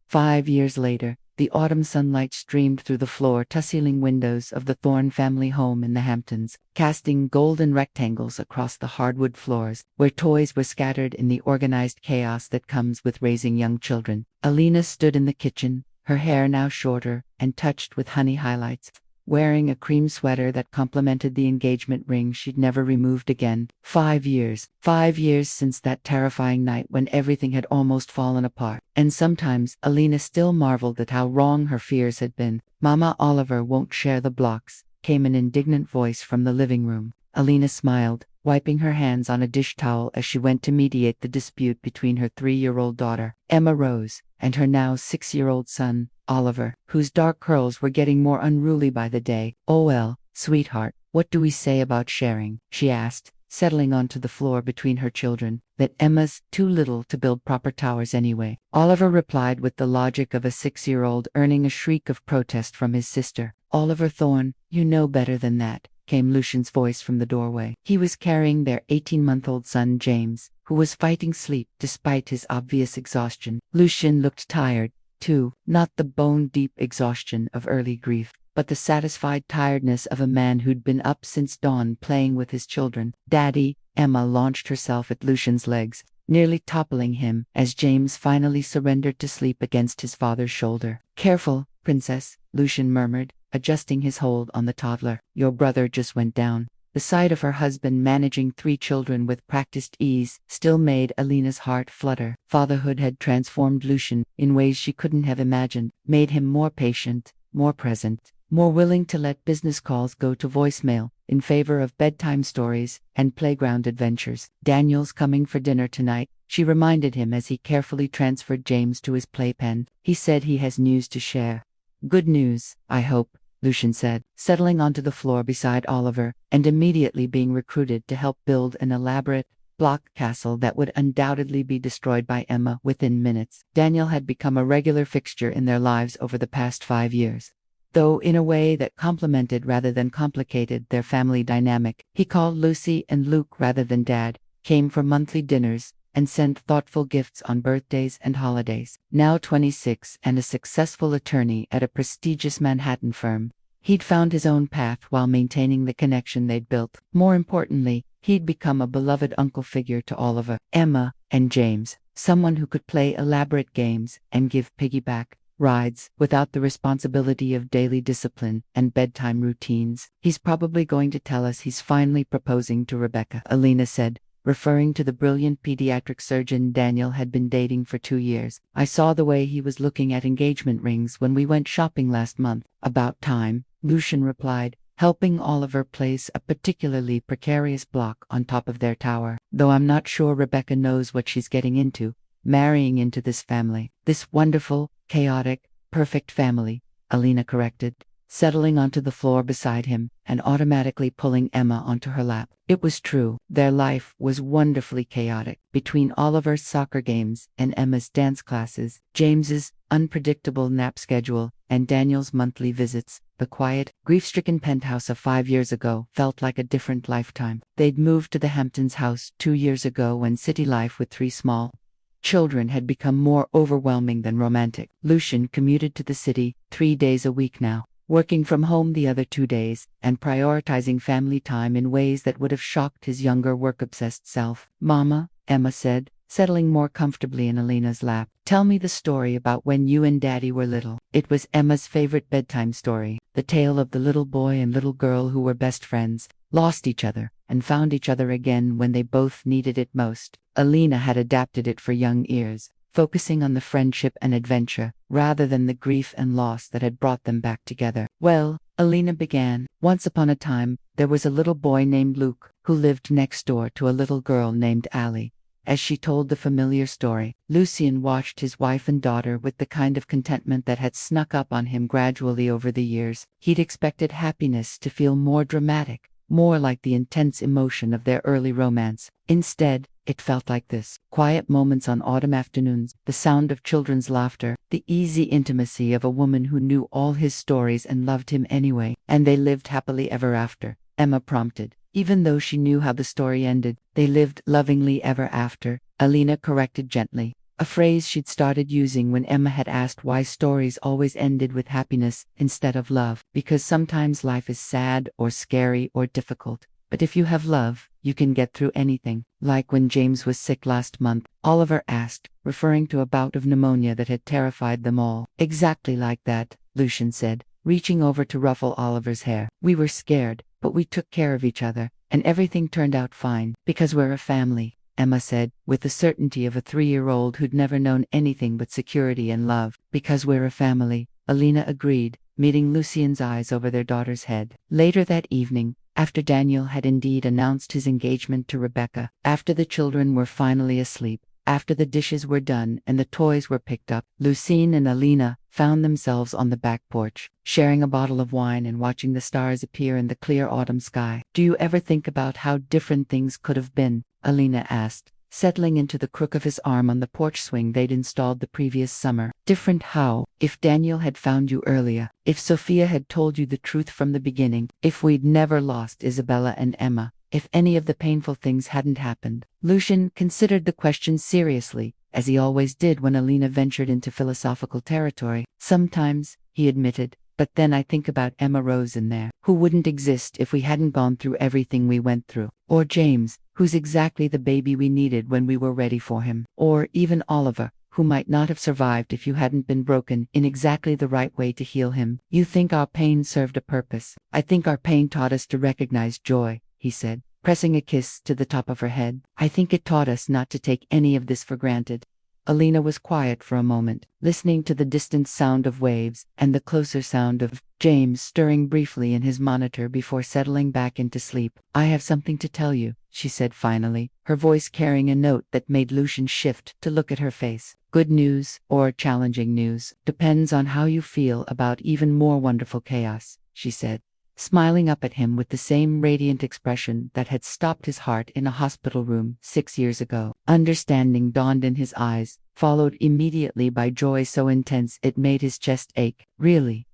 5 years later, the autumn sunlight streamed through the floor-to-ceiling windows of the Thorne family home in the Hamptons, casting golden rectangles across the hardwood floors, where toys were scattered in the organized chaos that comes with raising young children. Alina stood in the kitchen, her hair now shorter and touched with honey highlights, wearing a cream sweater that complemented the engagement ring she'd never removed again. 5 years. 5 years since that terrifying night when everything had almost fallen apart. And sometimes Alina still marveled at how wrong her fears had been. "Mama, Oliver won't share the blocks," came an indignant voice from the living room. Alina smiled, wiping her hands on a dish towel as she went to mediate the dispute between her 3-year-old daughter, Emma Rose, and her now 6-year-old son, Oliver, whose dark curls were getting more unruly by the day. "Oh well, sweetheart, what do we say about sharing?" she asked, settling onto the floor between her children. "That Emma's too little to build proper towers anyway." Oliver replied with the logic of a 6-year-old, earning a shriek of protest from his sister. "Oliver Thorne, you know better than that," came Lucian's voice from the doorway. He was carrying their 18-month-old son James, who was fighting sleep despite his obvious exhaustion. Lucian looked tired, too, not the bone-deep exhaustion of early grief, but the satisfied tiredness of a man who'd been up since dawn playing with his children. "Daddy," Emma launched herself at Lucian's legs, nearly toppling him as James finally surrendered to sleep against his father's shoulder. "Careful, princess," Lucian murmured, adjusting his hold on the toddler. "Your brother just went down." The sight of her husband managing 3 children with practiced ease still made Alina's heart flutter. Fatherhood had transformed Lucian in ways she couldn't have imagined, made him more patient, more present, more willing to let business calls go to voicemail in favor of bedtime stories and playground adventures. "Daniel's coming for dinner tonight," she reminded him as he carefully transferred James to his playpen. "He said he has news to share." "Good news, I hope," Lucian said, settling onto the floor beside Oliver, and immediately being recruited to help build an elaborate block castle that would undoubtedly be destroyed by Emma within minutes. Daniel had become a regular fixture in their lives over the past 5 years, though in a way that complemented rather than complicated their family dynamic. He called Lucy and Luke rather than Dad, came for monthly dinners, and sent thoughtful gifts on birthdays and holidays. Now 26 and a successful attorney at a prestigious Manhattan firm, he'd found his own path while maintaining the connection they'd built. More importantly, he'd become a beloved uncle figure to Oliver, Emma, and James, someone who could play elaborate games and give piggyback rides without the responsibility of daily discipline and bedtime routines. "He's probably going to tell us he's finally proposing to Rebecca," Alina said, referring to the brilliant pediatric surgeon Daniel had been dating for 2 years. "I saw the way he was looking at engagement rings when we went shopping last month." "About time," Lucian replied, helping Oliver place a particularly precarious block on top of their tower. "Though I'm not sure Rebecca knows what she's getting into, marrying into this family. This wonderful, chaotic, perfect family," Alina corrected, settling onto the floor beside him and automatically pulling Emma onto her lap. It was true. Their life was wonderfully chaotic. Between Oliver's soccer games and Emma's dance classes, James's unpredictable nap schedule, and Daniel's monthly visits, the quiet, grief-stricken penthouse of 5 years ago felt like a different lifetime. They'd moved to the Hamptons house 2 years ago when city life with 3 small children had become more overwhelming than romantic. Lucian commuted to the city 3 days a week now, working from home the other 2 days, and prioritizing family time in ways that would have shocked his younger work-obsessed self. "Mama," Emma said, settling more comfortably in Alina's lap. Tell me the story about when you and Daddy were little. It was Emma's favorite bedtime story, the tale of the little boy and little girl who were best friends, lost each other, and found each other again when they both needed it most. Alina had adapted it for young ears, focusing on the friendship and adventure, rather than the grief and loss that had brought them back together. Well, Alina began, once upon a time, there was a little boy named Luke, who lived next door to a little girl named Ali. As she told the familiar story, Lucian watched his wife and daughter with the kind of contentment that had snuck up on him gradually over the years. He'd expected happiness to feel more dramatic, more like the intense emotion of their early romance. Instead, it felt like this: quiet moments on autumn afternoons, the sound of children's laughter, the easy intimacy of a woman who knew all his stories and loved him anyway. And they lived happily ever after, Emma prompted. Even though she knew how the story ended, they lived lovingly ever after, Alina corrected gently, a phrase she'd started using when Emma had asked why stories always ended with happiness instead of love. Because sometimes life is sad or scary or difficult, but if you have love, you can get through anything. Like when James was sick last month, Oliver asked, referring to a bout of pneumonia that had terrified them all. Exactly like that, Lucian said, reaching over to ruffle Oliver's hair. We were scared, but we took care of each other, and everything turned out fine. Because we're a family, Emma said, with the certainty of a 3-year-old who'd never known anything but security and love. Because we're a family, Alina agreed, meeting Lucian's eyes over their daughter's head. Later that evening, after Daniel had indeed announced his engagement to Rebecca, after the children were finally asleep, after the dishes were done and the toys were picked up, Lucian and Alina found themselves on the back porch, sharing a bottle of wine and watching the stars appear in the clear autumn sky. Do you ever think about how different things could have been? Alina asked, settling into the crook of his arm on the porch swing they'd installed the previous summer. Different how? If Daniel had found you earlier, if Sophia had told you the truth from the beginning, if we'd never lost Isabella and Emma, if any of the painful things hadn't happened. Lucian considered the question seriously, as he always did when Alina ventured into philosophical territory. Sometimes, he admitted, but then I think about Emma Rose in there, who wouldn't exist if we hadn't gone through everything we went through. Or James, who's exactly the baby we needed when we were ready for him. Or even Oliver, who might not have survived if you hadn't been broken in exactly the right way to heal him. You think our pain served a purpose? I think our pain taught us to recognize joy, he said, pressing a kiss to the top of her head. I think it taught us not to take any of this for granted. Alina was quiet for a moment, listening to the distant sound of waves and the closer sound of James stirring briefly in his monitor before settling back into sleep. I have something to tell you, she said finally, her voice carrying a note that made Lucian shift to look at her face. Good news, or challenging news, depends on how you feel about even more wonderful chaos, she said, smiling up at him with the same radiant expression that had stopped his heart in a hospital room 6 years ago. Understanding dawned in his eyes, followed immediately by joy so intense it made his chest ache. Really,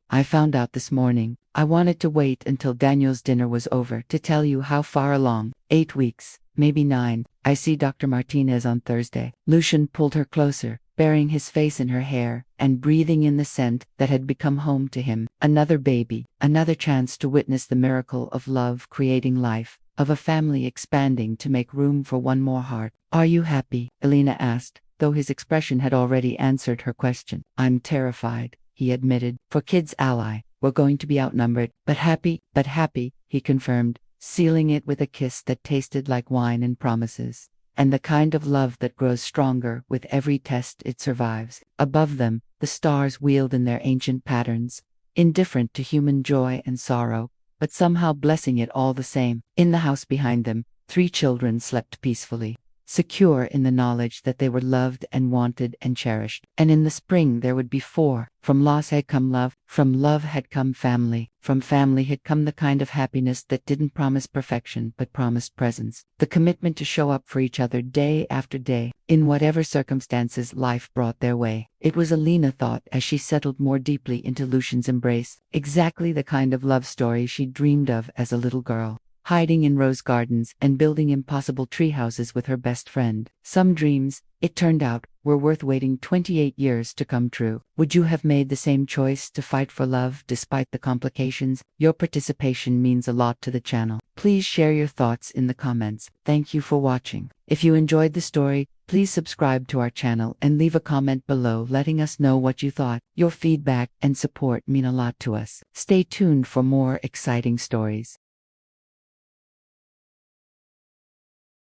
I found out this morning. I wanted to wait until Daniel's dinner was over to tell you how far along. 8 weeks, maybe 9. I see Dr. Martinez on Thursday. Lucian pulled her closer, burying his face in her hair and breathing in the scent that had become home to him. Another baby, another chance to witness the miracle of love creating life, of a family expanding to make room for one more heart. Are you happy? Alina asked, though his expression had already answered her question. I'm terrified, he admitted. For kids ally, we're going to be outnumbered, but happy, he confirmed, sealing it with a kiss that tasted like wine and promises. And the kind of love that grows stronger with every test it survives. Above them, the stars wheeled in their ancient patterns, indifferent to human joy and sorrow, but somehow blessing it all the same. In the house behind them, 3 children slept peacefully, secure in the knowledge that they were loved and wanted and cherished. And in the spring there would be 4. From loss had come love, from love had come family, from family had come the kind of happiness that didn't promise perfection but promised presence. The commitment to show up for each other day after day, in whatever circumstances life brought their way. It was, Alina thought as she settled more deeply into Lucian's embrace, exactly the kind of love story she dreamed of as a little girl, hiding in rose gardens and building impossible treehouses with her best friend. Some dreams, it turned out, were worth waiting 28 years to come true. Would you have made the same choice to fight for love despite the complications? Your participation means a lot to the channel. Please share your thoughts in the comments. Thank you for watching. If you enjoyed the story, please subscribe to our channel and leave a comment below letting us know what you thought. Your feedback and support mean a lot to us. Stay tuned for more exciting stories.